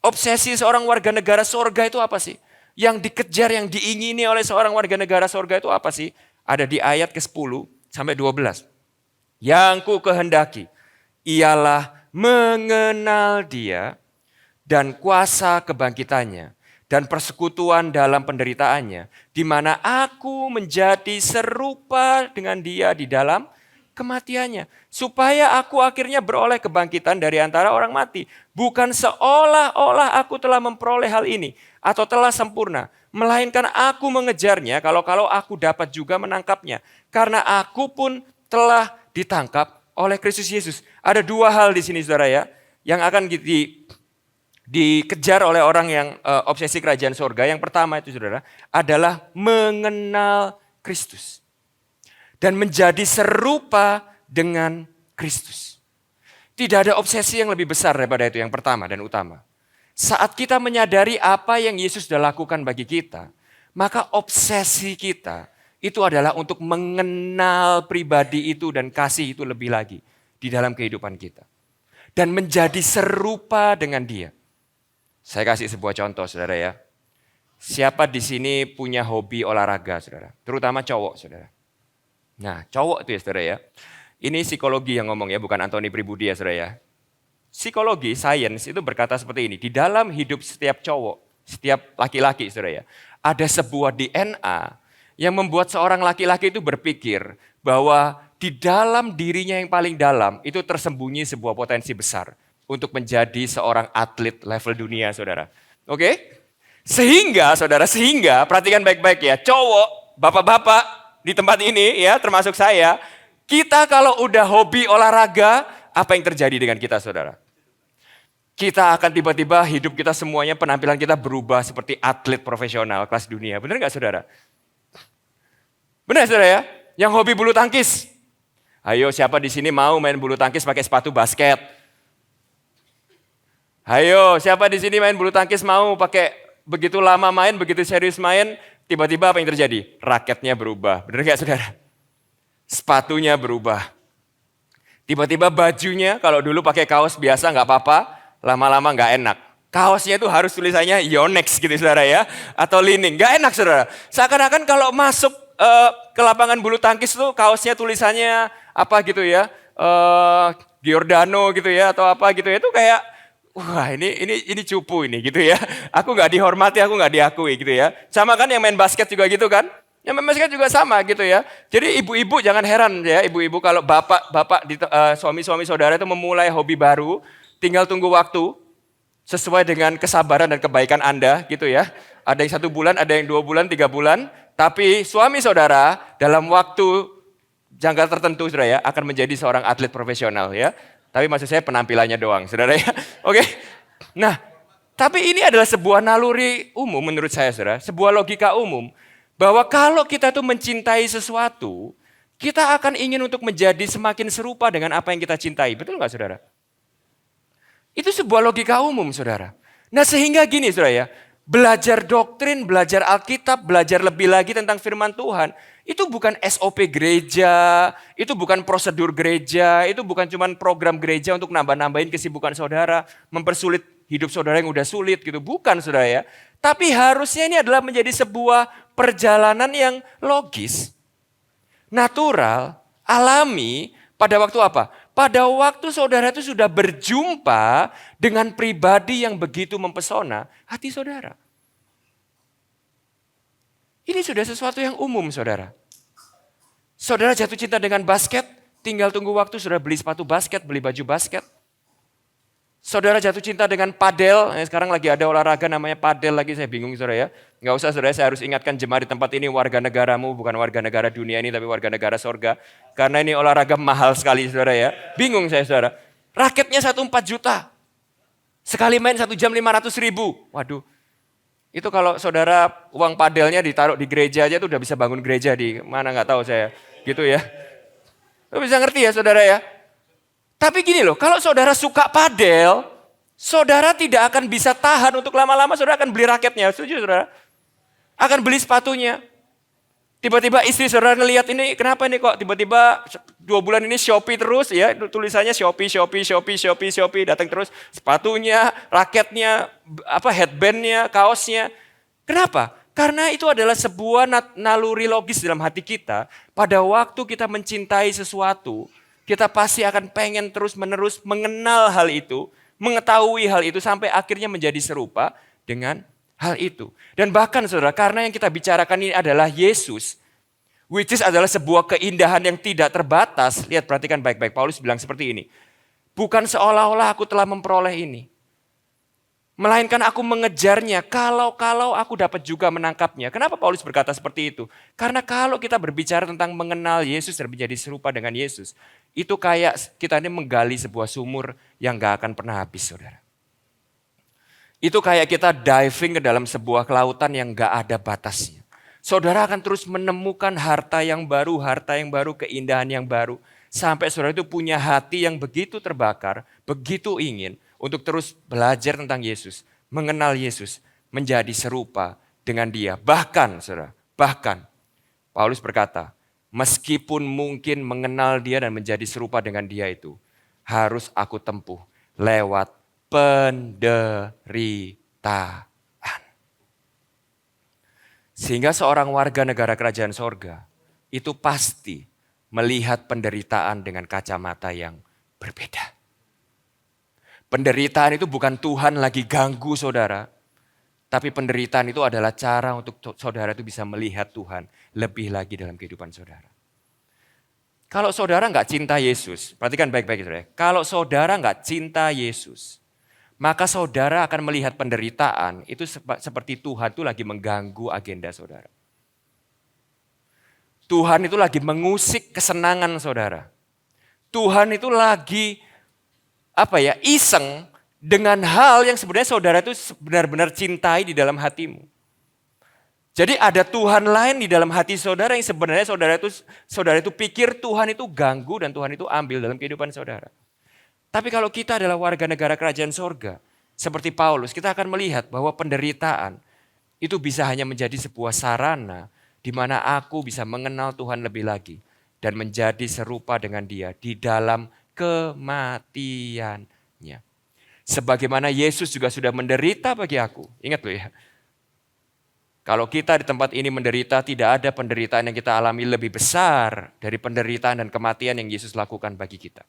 Obsesi seorang warga negara sorga itu apa sih? Yang dikejar, yang diingini oleh seorang warga negara sorga itu apa sih? Ada di ayat ke-10 sampai 12. Yang ku kehendaki ialah mengenal Dia dan kuasa kebangkitannya dan persekutuan dalam penderitaannya, di mana aku menjadi serupa dengan Dia di dalam kematiannya, supaya aku akhirnya beroleh kebangkitan dari antara orang mati. Bukan seolah-olah aku telah memperoleh hal ini atau telah sempurna, melainkan aku mengejarnya kalau aku dapat juga menangkapnya, karena aku pun telah ditangkap oleh Kristus Yesus. Ada dua hal di sini saudara ya, yang akan dikejar oleh orang yang obsesi kerajaan sorga. Yang pertama itu saudara adalah mengenal Kristus dan menjadi serupa dengan Kristus. Tidak ada obsesi yang lebih besar daripada itu, yang pertama dan utama. Saat kita menyadari apa yang Yesus sudah lakukan bagi kita, maka obsesi kita itu adalah untuk mengenal pribadi itu dan kasih itu lebih lagi di dalam kehidupan kita. Dan menjadi serupa dengan Dia. Saya kasih sebuah contoh saudara ya. Siapa di sini punya hobi olahraga saudara? Terutama cowok saudara. Nah cowok itu ya saudara ya. Ini psikologi yang ngomong ya, bukan Anthony Pribudi ya saudara ya. Psikologi, sains itu berkata seperti ini. Di dalam hidup setiap cowok, setiap laki-laki saudara ya. Ada sebuah DNA yang membuat seorang laki-laki itu berpikir bahwa di dalam dirinya yang paling dalam itu tersembunyi sebuah potensi besar untuk menjadi seorang atlet level dunia, saudara. Oke? Sehingga perhatikan baik-baik ya, cowok, bapak-bapak di tempat ini ya, termasuk saya, kita kalau udah hobi olahraga, apa yang terjadi dengan kita, saudara? Kita akan tiba-tiba hidup kita semuanya, penampilan kita berubah seperti atlet profesional kelas dunia. Benar nggak, saudara? Benar, saudara ya? Yang hobi bulu tangkis. Ayo, siapa di sini mau main bulu tangkis pakai sepatu basket? Ayo, siapa di sini main bulu tangkis mau pakai begitu lama main, begitu serius main, tiba-tiba apa yang terjadi? Raketnya berubah. Benar nggak, saudara? Sepatunya berubah. Tiba-tiba bajunya, kalau dulu pakai kaos biasa nggak apa-apa, lama-lama nggak enak. Kaosnya itu harus tulisannya Yonex gitu saudara ya, atau Li-Ning. Nggak enak saudara. Seakan-akan kalau masuk ke lapangan bulu tangkis tuh kaosnya tulisannya apa gitu ya, Giordano gitu ya, atau apa gitu ya, itu kayak wah ini cupu ini gitu ya. Aku nggak dihormati, aku nggak diakui gitu ya. Sama kan yang main basket juga gitu kan. Yang main basket juga sama gitu ya. Jadi ibu-ibu jangan heran ya, ibu-ibu kalau bapak suami-suami saudara itu memulai hobi baru, tinggal tunggu waktu sesuai dengan kesabaran dan kebaikan Anda gitu ya. Ada yang 1 bulan, ada yang 2 bulan, 3 bulan. Tapi suami saudara dalam waktu jangka tertentu saudara ya akan menjadi seorang atlet profesional ya. Tapi maksud saya penampilannya doang saudara ya. Oke. Nah, tapi ini adalah sebuah naluri umum menurut saya saudara. Sebuah logika umum. Bahwa kalau kita tuh mencintai sesuatu, kita akan ingin untuk menjadi semakin serupa dengan apa yang kita cintai. Betul nggak saudara? Itu sebuah logika umum, saudara. Nah sehingga gini, saudara ya, belajar doktrin, belajar Alkitab, belajar lebih lagi tentang firman Tuhan, itu bukan SOP gereja, itu bukan prosedur gereja, itu bukan cuma program gereja untuk nambah-nambahin kesibukan saudara, mempersulit hidup saudara yang udah sulit gitu. Bukan, saudara ya. Tapi harusnya ini adalah menjadi sebuah perjalanan yang logis, natural, alami, pada waktu apa? Pada waktu saudara itu sudah berjumpa dengan pribadi yang begitu mempesona hati saudara. Ini sudah sesuatu yang umum, saudara. Saudara jatuh cinta dengan basket, tinggal tunggu waktu saudara beli sepatu basket, beli baju basket. Saudara jatuh cinta dengan padel, sekarang lagi ada olahraga namanya padel lagi, saya bingung saudara ya. Nggak usah saudara, saya harus ingatkan jemaat di tempat ini warga negaramu, bukan warga negara dunia ini, tapi warga negara sorga. Karena ini olahraga mahal sekali saudara ya. Bingung saya saudara. Raketnya 1,4 juta. Sekali main 1 jam 500.000. Waduh. Itu kalau saudara uang padelnya ditaruh di gereja aja tuh udah bisa bangun gereja di mana nggak tahu saya. Gitu ya. Lu bisa ngerti ya saudara ya. Tapi gini loh, kalau saudara suka padel, saudara tidak akan bisa tahan untuk lama-lama, saudara akan beli raketnya. Setuju saudara? Akan beli sepatunya. Tiba-tiba istri saudara ngelihat ini, kenapa ini kok tiba-tiba 2 bulan ini Shopee terus ya, tulisannya Shopee, datang terus sepatunya, raketnya, headbandnya, kaosnya. Kenapa? Karena itu adalah sebuah naluri logis dalam hati kita. Pada waktu kita mencintai sesuatu, kita pasti akan pengen terus-menerus mengenal hal itu, mengetahui hal itu sampai akhirnya menjadi serupa dengan hal itu. Dan bahkan saudara, karena yang kita bicarakan ini adalah Yesus, which is adalah sebuah keindahan yang tidak terbatas. Lihat, perhatikan baik-baik, Paulus bilang seperti ini. Bukan seolah-olah aku telah memperoleh ini, melainkan aku mengejarnya kalau aku dapat juga menangkapnya. Kenapa Paulus berkata seperti itu? Karena kalau kita berbicara tentang mengenal Yesus dan menjadi serupa dengan Yesus, itu kayak kita ini menggali sebuah sumur yang gak akan pernah habis, saudara. Itu kayak kita diving ke dalam sebuah kelautan yang gak ada batasnya. Saudara akan terus menemukan harta yang baru, keindahan yang baru. Sampai saudara itu punya hati yang begitu terbakar, begitu ingin untuk terus belajar tentang Yesus, mengenal Yesus, menjadi serupa dengan Dia. Bahkan, saudara, Paulus berkata, meskipun mungkin mengenal Dia dan menjadi serupa dengan Dia itu, harus aku tempuh lewat penderitaan. Sehingga seorang warga negara kerajaan sorga itu pasti melihat penderitaan dengan kacamata yang berbeda. Penderitaan itu bukan Tuhan lagi ganggu saudara. Tapi penderitaan itu adalah cara untuk saudara itu bisa melihat Tuhan lebih lagi dalam kehidupan saudara. Kalau saudara nggak cinta Yesus, perhatikan baik-baik saudara. Kalau saudara nggak cinta Yesus, maka saudara akan melihat penderitaan itu seperti Tuhan itu lagi mengganggu agenda saudara. Tuhan itu lagi mengusik kesenangan saudara. Tuhan itu lagi iseng dengan hal yang sebenarnya saudara itu benar-benar cintai di dalam hatimu. Jadi ada Tuhan lain di dalam hati saudara yang sebenarnya saudara itu pikir Tuhan itu ganggu dan Tuhan itu ambil dalam kehidupan saudara. Tapi kalau kita adalah warga negara kerajaan sorga, seperti Paulus, kita akan melihat bahwa penderitaan itu bisa hanya menjadi sebuah sarana di mana aku bisa mengenal Tuhan lebih lagi dan menjadi serupa dengan Dia di dalam kematiannya. Sebagaimana Yesus juga sudah menderita bagi aku. Ingat loh ya. Kalau kita di tempat ini menderita, tidak ada penderitaan yang kita alami lebih besar dari penderitaan dan kematian yang Yesus lakukan bagi kita.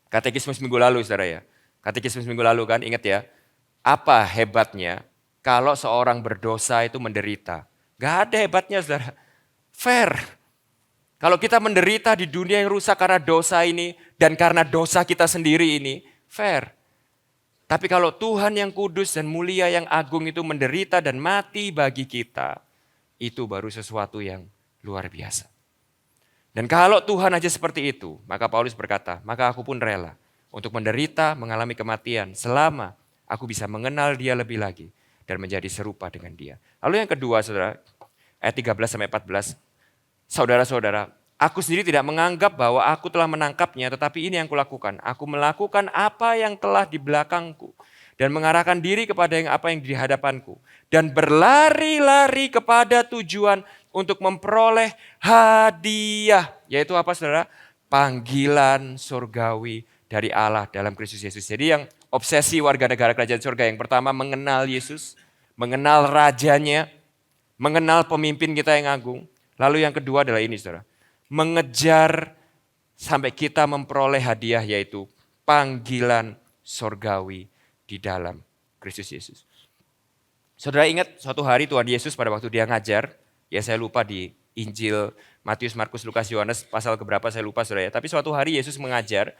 Katekismus minggu lalu saudara ya. Katekismus minggu lalu kan ingat ya. Apa hebatnya kalau seorang berdosa itu menderita? Gak ada hebatnya saudara. Fair. Kalau kita menderita di dunia yang rusak karena dosa ini dan karena dosa kita sendiri ini, fair. Tapi kalau Tuhan yang kudus dan mulia yang agung itu menderita dan mati bagi kita, itu baru sesuatu yang luar biasa. Dan kalau Tuhan aja seperti itu, maka Paulus berkata, maka aku pun rela untuk menderita, mengalami kematian selama aku bisa mengenal Dia lebih lagi dan menjadi serupa dengan Dia. Lalu yang kedua saudara, ayat 13-14, saudara-saudara, Aku sendiri tidak menganggap bahwa aku telah menangkapnya, tetapi ini yang kulakukan. Aku melakukan apa yang telah di belakangku dan mengarahkan diri kepada apa yang di hadapanku dan berlari-lari kepada tujuan untuk memperoleh hadiah, yaitu apa saudara? Panggilan surgawi dari Allah dalam Kristus Yesus. Jadi yang obsesi warga negara kerajaan surga yang pertama mengenal Yesus, mengenal rajanya, mengenal pemimpin kita yang agung. Lalu yang kedua adalah ini saudara, mengejar sampai kita memperoleh hadiah yaitu panggilan surgawi di dalam Kristus Yesus. Saudara ingat suatu hari Tuhan Yesus pada waktu dia ngajar, ya saya lupa di Injil Matius, Markus, Lukas, Yohanes pasal keberapa saya lupa saudara ya. Tapi suatu hari Yesus mengajar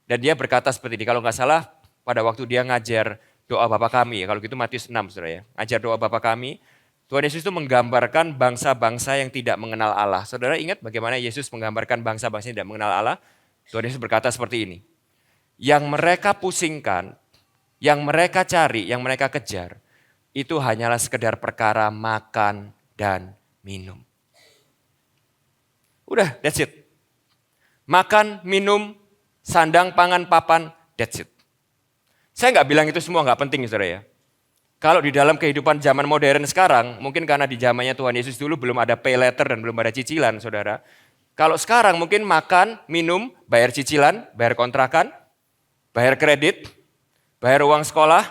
dan dia berkata seperti ini, kalau nggak salah pada waktu dia ngajar doa Bapa kami, kalau gitu Matius 6 saudara ya. Ngajar doa Bapa kami, Tuhan Yesus itu menggambarkan bangsa-bangsa yang tidak mengenal Allah. Saudara ingat bagaimana Yesus menggambarkan bangsa-bangsa yang tidak mengenal Allah? Tuhan Yesus berkata seperti ini, yang mereka pusingkan, yang mereka cari, yang mereka kejar, itu hanyalah sekedar perkara makan dan minum. Udah, that's it. Makan, minum, sandang, pangan, papan, that's it. Saya nggak bilang itu semua nggak penting saudara ya. Kalau di dalam kehidupan zaman modern sekarang, mungkin karena di zamannya Tuhan Yesus dulu belum ada pay letter dan belum ada cicilan saudara. Kalau sekarang mungkin makan, minum, bayar cicilan, bayar kontrakan, bayar kredit, bayar uang sekolah.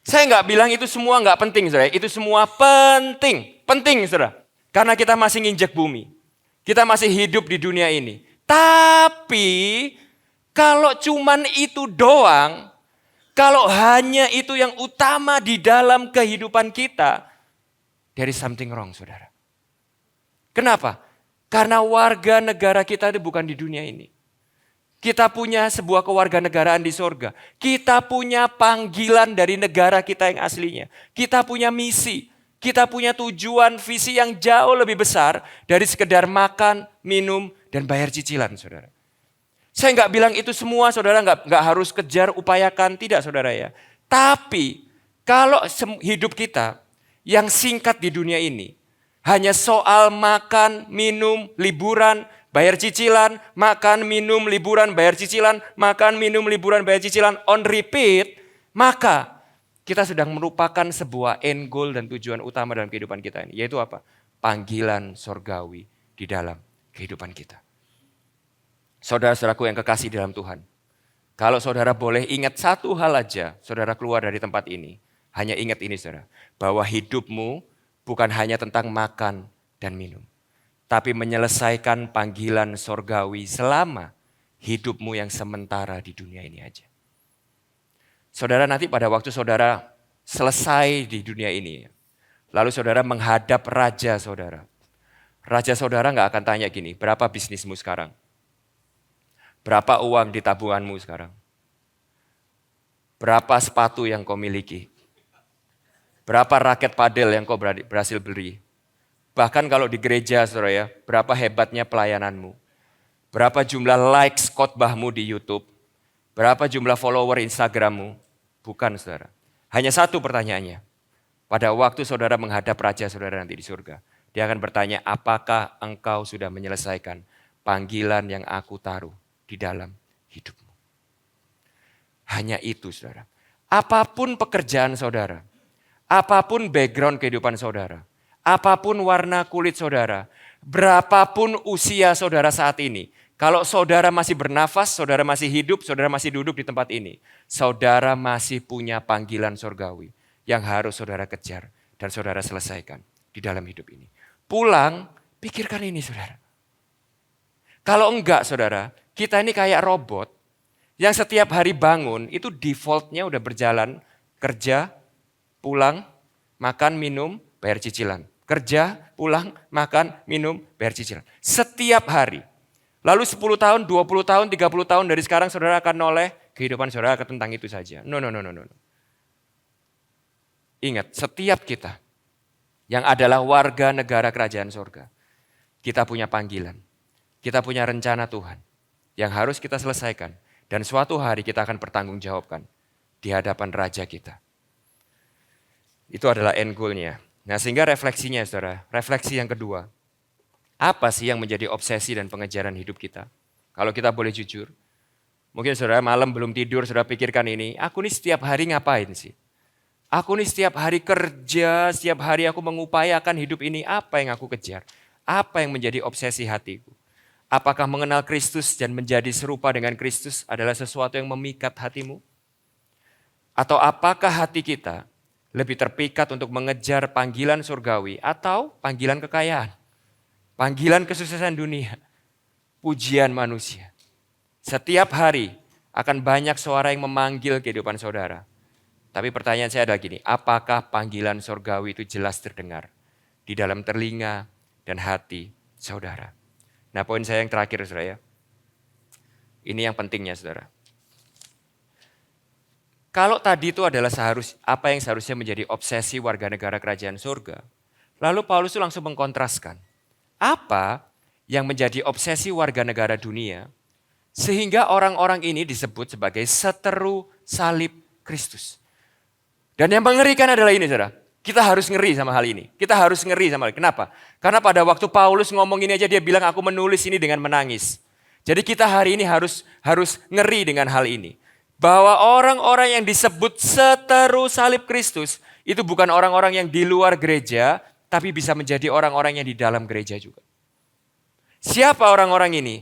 Saya nggak bilang itu semua nggak penting saudara, itu semua penting. Penting saudara, karena kita masih nginjek bumi. Kita masih hidup di dunia ini. Tapi kalau cuman itu doang, kalau hanya itu yang utama di dalam kehidupan kita, there is something wrong saudara. Kenapa? Karena warga negara kita itu bukan di dunia ini. Kita punya sebuah kewarganegaraan di sorga. Kita punya panggilan dari negara kita yang aslinya. Kita punya misi. Kita punya tujuan, visi yang jauh lebih besar dari sekedar makan, minum, dan bayar cicilan saudara. Saya nggak bilang itu semua saudara nggak harus kejar, upayakan, tidak saudara ya. Tapi kalau hidup kita yang singkat di dunia ini hanya soal makan, minum, liburan, bayar cicilan, makan, minum, liburan, bayar cicilan, makan, minum, liburan, bayar cicilan on repeat, maka kita sedang merupakan sebuah end goal dan tujuan utama dalam kehidupan kita ini. Yaitu apa? Panggilan surgawi di dalam kehidupan kita. Saudara-saudaraku yang kekasih dalam Tuhan, kalau saudara boleh ingat satu hal aja, saudara keluar dari tempat ini, hanya ingat ini saudara, bahwa hidupmu bukan hanya tentang makan dan minum, tapi menyelesaikan panggilan surgawi selama hidupmu yang sementara di dunia ini aja. Saudara nanti pada waktu saudara selesai di dunia ini, lalu saudara menghadap raja saudara. Raja saudara nggak akan tanya gini, berapa bisnismu sekarang? Berapa uang di tabunganmu sekarang? Berapa sepatu yang kau miliki? Berapa raket padel yang kau berhasil beli? Bahkan kalau di gereja saudara ya, berapa hebatnya pelayananmu? Berapa jumlah likes khotbahmu di YouTube? Berapa jumlah follower Instagrammu? Bukan saudara. Hanya satu pertanyaannya. Pada waktu saudara menghadap raja saudara nanti di surga. Dia akan bertanya, apakah engkau sudah menyelesaikan panggilan yang aku taruh di dalam hidupmu? Hanya itu saudara. Apapun pekerjaan saudara, apapun background kehidupan saudara, apapun warna kulit saudara, berapapun usia saudara saat ini, kalau saudara masih bernafas, saudara masih hidup, saudara masih duduk di tempat ini, saudara masih punya panggilan surgawi yang harus saudara kejar dan saudara selesaikan di dalam hidup ini. Pulang, pikirkan ini saudara. Kalau enggak saudara, kita ini kayak robot yang setiap hari bangun itu defaultnya udah berjalan, kerja, pulang, makan, minum, bayar cicilan. Kerja, pulang, makan, minum, bayar cicilan. Setiap hari. Lalu 10 tahun, 20 tahun, 30 tahun dari sekarang saudara akan noleh, kehidupan saudara akan tentang itu saja. No. Ingat, setiap kita yang adalah warga negara kerajaan surga, kita punya panggilan, kita punya rencana Tuhan yang harus kita selesaikan. Dan suatu hari kita akan bertanggungjawabkan di hadapan Raja kita. Itu adalah end goal-nya. Nah sehingga refleksinya saudara, refleksi yang kedua. Apa sih yang menjadi obsesi dan pengejaran hidup kita? Kalau kita boleh jujur, mungkin saudara malam belum tidur, saudara pikirkan ini, aku nih setiap hari ngapain sih? Aku nih setiap hari kerja, setiap hari aku mengupayakan hidup ini, apa yang aku kejar? Apa yang menjadi obsesi hatiku? Apakah mengenal Kristus dan menjadi serupa dengan Kristus adalah sesuatu yang memikat hatimu? Atau apakah hati kita lebih terpikat untuk mengejar panggilan surgawi atau panggilan kekayaan? Panggilan kesuksesan dunia, pujian manusia. Setiap hari akan banyak suara yang memanggil kehidupan saudara. Tapi pertanyaan saya adalah gini, apakah panggilan surgawi itu jelas terdengar di dalam telinga dan hati saudara? Nah, poin saya yang terakhir saudara ya. Ini yang pentingnya saudara. Kalau tadi itu adalah apa yang seharusnya menjadi obsesi warga negara kerajaan surga. Lalu Paulus itu langsung mengkontraskan. Apa yang menjadi obsesi warga negara dunia sehingga orang-orang ini disebut sebagai seteru salib Kristus. Dan yang mengerikan adalah ini saudara. Kita harus ngeri sama hal ini. Kita harus ngeri sama hal ini. Kenapa? Karena pada waktu Paulus ngomong ini aja dia bilang aku menulis ini dengan menangis. Jadi kita hari ini harus ngeri dengan hal ini. Bahwa orang-orang yang disebut seteru salib Kristus itu bukan orang-orang yang di luar gereja, tapi bisa menjadi orang-orang yang di dalam gereja juga. Siapa orang-orang ini?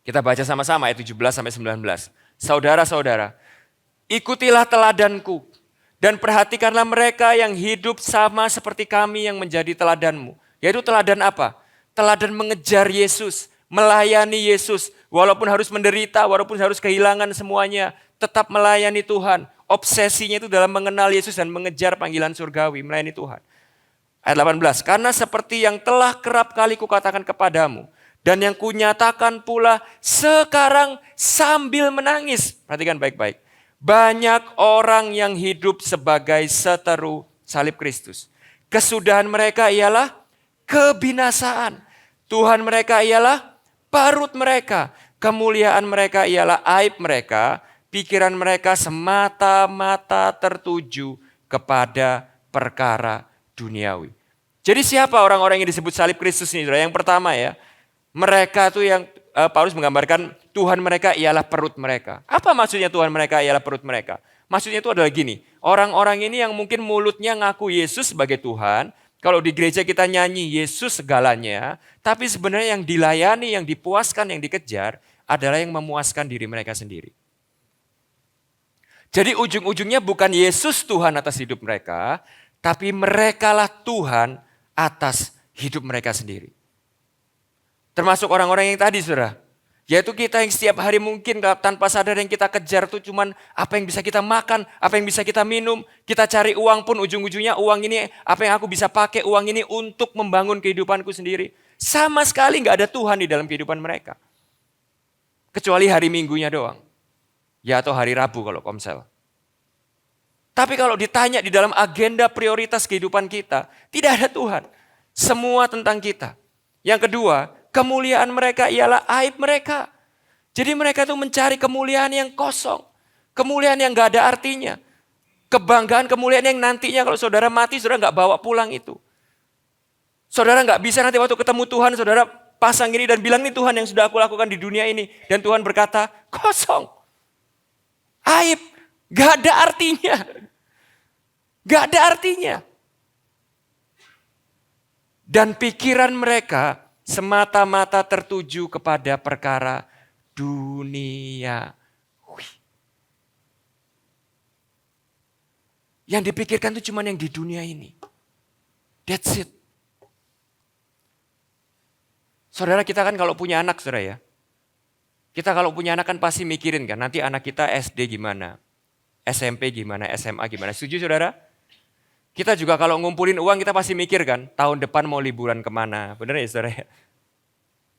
Kita baca sama-sama ayat 17-19. Saudara-saudara, ikutilah teladanku dan perhatikanlah mereka yang hidup sama seperti kami yang menjadi teladanmu. Yaitu teladan apa? Teladan mengejar Yesus, melayani Yesus. Walaupun harus menderita, walaupun harus kehilangan semuanya, tetap melayani Tuhan. Obsesinya itu dalam mengenal Yesus dan mengejar panggilan surgawi, melayani Tuhan. Ayat 18, karena seperti yang telah kerap kali kukatakan kepadamu, dan yang kunyatakan pula sekarang sambil menangis. Perhatikan baik-baik. Banyak orang yang hidup sebagai seteru salib Kristus. Kesudahan mereka ialah kebinasaan. Tuhan mereka ialah parut mereka. Kemuliaan mereka ialah aib mereka. Pikiran mereka semata-mata tertuju kepada perkara duniawi. Jadi siapa orang-orang yang disebut salib Kristus ini? Yang pertama ya, mereka tuh yang Paulus menggambarkan Tuhan mereka ialah perut mereka. Apa maksudnya Tuhan mereka ialah perut mereka? Maksudnya itu adalah gini, orang-orang ini yang mungkin mulutnya ngaku Yesus sebagai Tuhan, kalau di gereja kita nyanyi Yesus segalanya, tapi sebenarnya yang dilayani, yang dipuaskan, yang dikejar adalah yang memuaskan diri mereka sendiri. Jadi ujung-ujungnya bukan Yesus Tuhan atas hidup mereka, tapi merekalah Tuhan atas hidup mereka sendiri. Termasuk orang-orang yang tadi saudara. Yaitu kita yang setiap hari mungkin tanpa sadar yang kita kejar tuh cuman apa yang bisa kita makan, apa yang bisa kita minum. Kita cari uang pun ujung-ujungnya uang ini apa yang aku bisa pakai uang ini untuk membangun kehidupanku sendiri. Sama sekali gak ada Tuhan di dalam kehidupan mereka. Kecuali hari Minggunya doang. Ya atau hari Rabu kalau komsel. Tapi kalau ditanya di dalam agenda prioritas kehidupan kita, tidak ada Tuhan. Semua tentang kita. Yang kedua, kemuliaan mereka ialah aib mereka. Jadi mereka itu mencari kemuliaan yang kosong. Kemuliaan yang gak ada artinya. Kebanggaan, kemuliaan yang nantinya kalau saudara mati, saudara gak bawa pulang itu. Saudara gak bisa nanti waktu ketemu Tuhan, saudara pasang ini dan bilang, ini Tuhan yang sudah aku lakukan di dunia ini. Dan Tuhan berkata, kosong. Aib, gak ada artinya. Gak ada artinya. Dan pikiran mereka semata-mata tertuju kepada perkara dunia. Yang dipikirkan itu cuma yang di dunia ini. That's it. Saudara kita kan kalau punya anak saudara ya. Kita kalau punya anak kan pasti mikirin kan. Nanti anak kita SD gimana. SMP gimana, SMA gimana. Setuju saudara? Kita juga kalau ngumpulin uang kita pasti mikir kan, tahun depan mau liburan kemana. Benar ya saudara?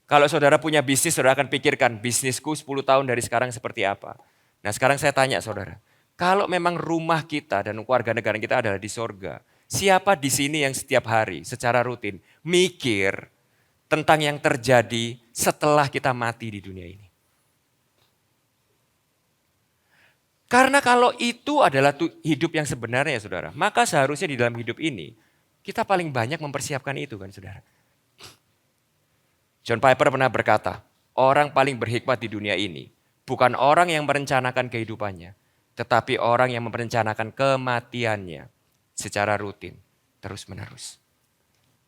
Kalau saudara punya bisnis, saudara akan pikirkan bisnisku 10 tahun dari sekarang seperti apa. Nah sekarang saya tanya saudara, kalau memang rumah kita dan warga negara kita adalah di sorga, siapa di sini yang setiap hari secara rutin mikir tentang yang terjadi setelah kita mati di dunia ini? Karena kalau itu adalah hidup yang sebenarnya saudara, maka seharusnya di dalam hidup ini kita paling banyak mempersiapkan itu kan saudara. John Piper pernah berkata, orang paling berhikmat di dunia ini bukan orang yang merencanakan kehidupannya, tetapi orang yang merencanakan kematiannya secara rutin, terus-menerus.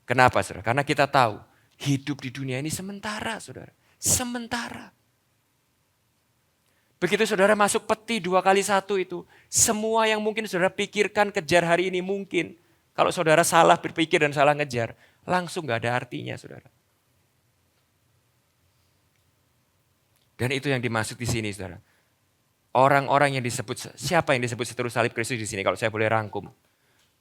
Kenapa, saudara? Karena kita tahu hidup di dunia ini sementara, saudara. Sementara. Begitu saudara masuk peti 2x1 itu, semua yang mungkin saudara pikirkan kejar hari ini mungkin. Kalau saudara salah berpikir dan salah ngejar, langsung gak ada artinya, saudara. Dan itu yang dimaksud di sini, saudara. Orang-orang yang disebut, siapa yang disebut seteru salib Kristus di sini? Kalau saya boleh rangkum.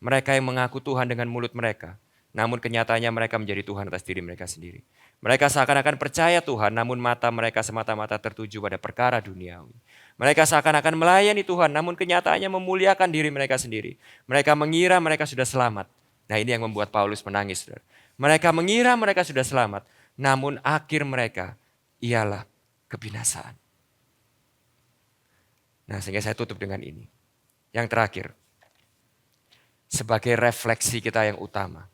Mereka yang mengaku Tuhan dengan mulut mereka, namun kenyataannya mereka menjadi Tuhan atas diri mereka sendiri. Mereka seakan-akan percaya Tuhan, namun mata mereka semata-mata tertuju pada perkara duniawi. Mereka seakan-akan melayani Tuhan, namun kenyataannya memuliakan diri mereka sendiri. Mereka mengira mereka sudah selamat. Nah, ini yang membuat Paulus menangis, saudara. Mereka mengira mereka sudah selamat, namun akhir mereka ialah kebinasaan. Nah, sehingga saya tutup dengan ini. Yang terakhir, sebagai refleksi kita yang utama.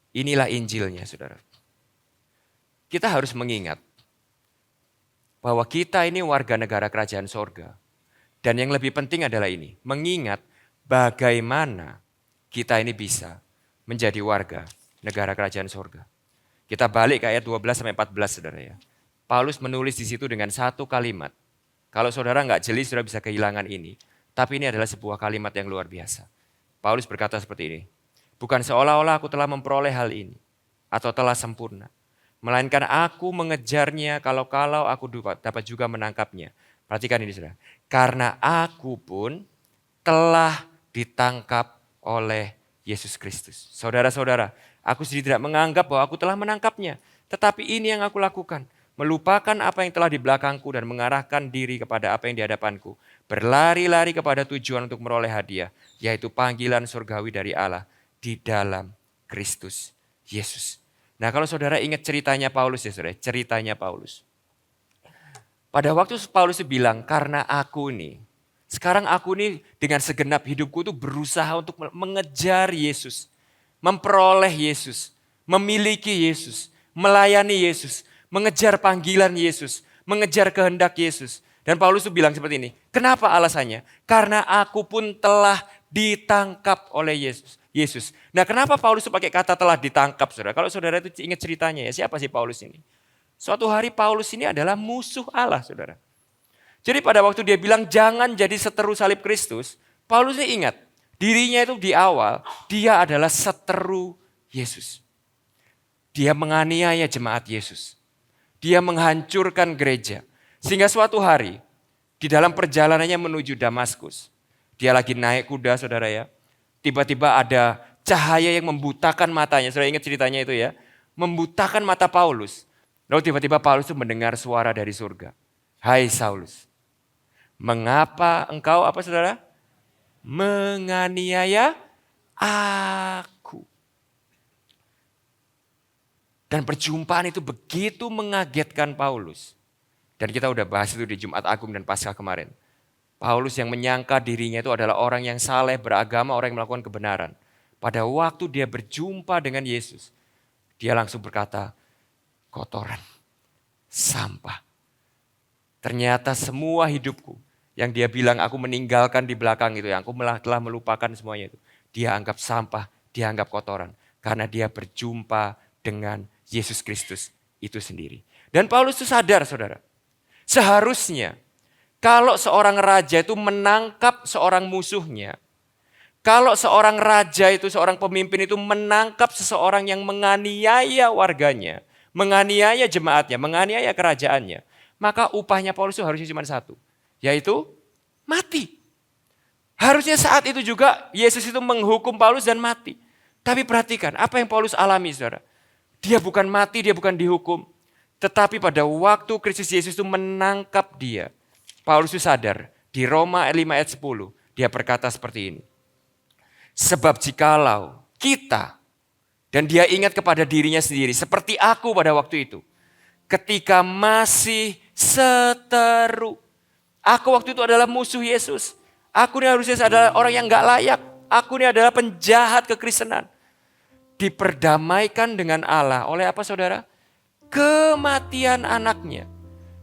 Inilah Injilnya, saudara. Kita harus mengingat bahwa kita ini warga negara kerajaan sorga. Dan yang lebih penting adalah ini, mengingat bagaimana kita ini bisa menjadi warga negara kerajaan sorga. Kita balik ke ayat 12-14, saudara ya. Paulus menulis di situ dengan satu kalimat. Kalau saudara nggak jeli, saudara bisa kehilangan ini. Tapi ini adalah sebuah kalimat yang luar biasa. Paulus berkata seperti ini. Bukan seolah-olah aku telah memperoleh hal ini atau telah sempurna. Melainkan aku mengejarnya kalau aku dapat juga menangkapnya. Perhatikan ini, saudara. Karena aku pun telah ditangkap oleh Yesus Kristus. Saudara-saudara, aku sendiri tidak menganggap bahwa aku telah menangkapnya. Tetapi ini yang aku lakukan. Melupakan apa yang telah di belakangku dan mengarahkan diri kepada apa yang di hadapanku. Berlari-lari kepada tujuan untuk meroleh hadiah, yaitu panggilan surgawi dari Allah di dalam Kristus Yesus. Nah, kalau saudara ingat ceritanya Paulus ya saudara, ceritanya Paulus. Pada waktu Paulus bilang, karena aku nih, sekarang aku nih dengan segenap hidupku tuh berusaha untuk mengejar Yesus. Memperoleh Yesus, memiliki Yesus, melayani Yesus, mengejar panggilan Yesus, mengejar kehendak Yesus. Dan Paulus tuh bilang seperti ini, kenapa alasannya? Karena aku pun telah ditangkap oleh Yesus. Nah, kenapa Paulus itu pakai kata telah ditangkap, saudara? Kalau saudara itu ingat ceritanya ya, siapa sih Paulus ini? Suatu hari Paulus ini adalah musuh Allah, saudara. Jadi pada waktu dia bilang jangan jadi seteru salib Kristus, Paulus ini ingat, dirinya itu di awal, dia adalah seteru Yesus. Dia menganiaya jemaat Yesus. Dia menghancurkan gereja. Sehingga suatu hari, di dalam perjalanannya menuju Damaskus, dia lagi naik kuda, saudara ya. Tiba-tiba ada cahaya yang membutakan matanya. Saudara ingat ceritanya itu ya. Membutakan mata Paulus. Lalu tiba-tiba Paulus itu mendengar suara dari surga. Hai Saulus, mengapa engkau apa saudara? Menganiaya aku. Dan perjumpaan itu begitu mengagetkan Paulus. Dan kita udah bahas itu di Jumat Agung dan Paskah kemarin. Paulus yang menyangka dirinya itu adalah orang yang saleh, beragama, orang yang melakukan kebenaran. Pada waktu dia berjumpa dengan Yesus, dia langsung berkata, kotoran, sampah. Ternyata semua hidupku yang dia bilang aku meninggalkan di belakang itu, yang aku telah melupakan semuanya itu. Dia anggap sampah, dia anggap kotoran. Karena dia berjumpa dengan Yesus Kristus itu sendiri. Dan Paulus itu sadar, saudara. Seharusnya kalau seorang raja itu menangkap seorang musuhnya, kalau seorang raja itu, seorang pemimpin itu menangkap seseorang yang menganiaya warganya, menganiaya jemaatnya, menganiaya kerajaannya, maka upahnya Paulus itu harusnya cuma satu, yaitu mati. Harusnya saat itu juga Yesus itu menghukum Paulus dan mati. Tapi perhatikan apa yang Paulus alami, saudara. Dia bukan mati, dia bukan dihukum. Tetapi pada waktu Kristus Yesus itu menangkap dia, Paulus itu sadar, di Roma 5 ayat 10, dia berkata seperti ini. Sebab jikalau kita, dan dia ingat kepada dirinya sendiri, seperti aku pada waktu itu, ketika masih seteru. Aku waktu itu adalah musuh Yesus. Aku ini harusnya adalah orang yang gak layak. Aku ini adalah penjahat kekristenan. diperdamaikan dengan Allah oleh apa saudara? Kematian anaknya.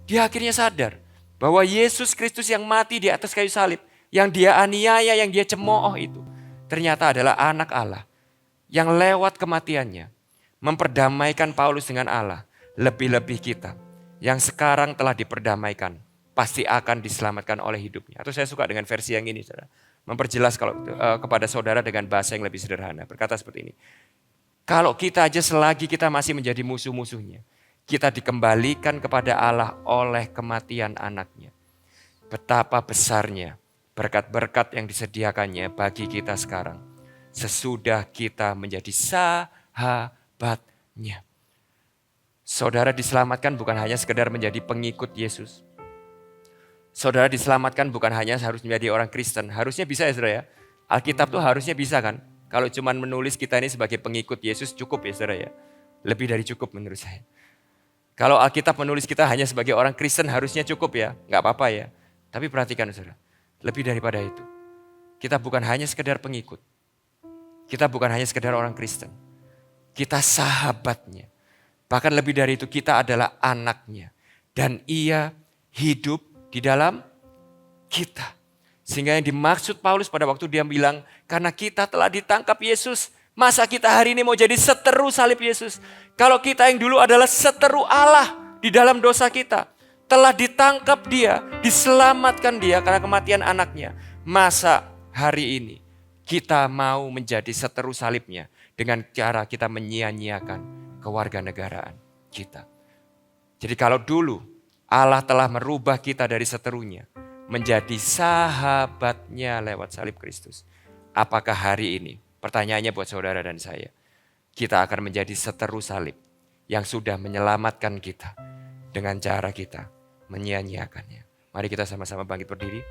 Dia akhirnya sadar bahwa Yesus Kristus yang mati di atas kayu salib, yang dia aniaya, yang dia cemooh itu, ternyata adalah anak Allah yang lewat kematiannya memperdamaikan Paulus dengan Allah. Lebih-lebih kita yang sekarang telah diperdamaikan pasti akan diselamatkan oleh hidupnya. Atau saya suka dengan versi yang ini, saudara. Memperjelas kepada saudara dengan bahasa yang lebih sederhana. Berkata seperti ini. Kalau kita aja selagi kita masih menjadi musuh-musuhnya, kita dikembalikan kepada Allah oleh kematian anaknya. Betapa besarnya berkat-berkat yang disediakannya bagi kita sekarang. Sesudah kita menjadi sahabatnya. Saudara diselamatkan bukan hanya sekedar menjadi pengikut Yesus. Saudara diselamatkan bukan hanya harus menjadi orang Kristen. Harusnya bisa ya saudara ya. Alkitab tuh harusnya bisa kan. Kalau cuma menulis kita ini sebagai pengikut Yesus cukup ya saudara ya. Lebih dari cukup menurut saya. Kalau Alkitab menulis kita hanya sebagai orang Kristen harusnya cukup ya. Gak apa-apa ya. Tapi perhatikan saudara. Lebih daripada itu. Kita bukan hanya sekedar pengikut. Kita bukan hanya sekedar orang Kristen. Kita sahabatnya. Bahkan lebih dari itu kita adalah anaknya. Dan ia hidup di dalam kita. Sehingga yang dimaksud Paulus pada waktu dia bilang, karena kita telah ditangkap Yesus, masa kita hari ini mau jadi seteru salib Yesus? Kalau kita yang dulu adalah seteru Allah di dalam dosa kita, telah ditangkap dia, diselamatkan dia karena kematian anaknya. Masa hari ini kita mau menjadi seteru salibnya dengan cara kita menyia-nyiakan kewarganegaraan kita. Jadi kalau dulu Allah telah merubah kita dari seterunya menjadi sahabatnya lewat salib Kristus. Apakah hari ini, pertanyaannya buat saudara dan saya, kita akan menjadi seteru salib yang sudah menyelamatkan kita dengan cara kita menyia-nyiakannya. Mari kita sama-sama bangkit berdiri.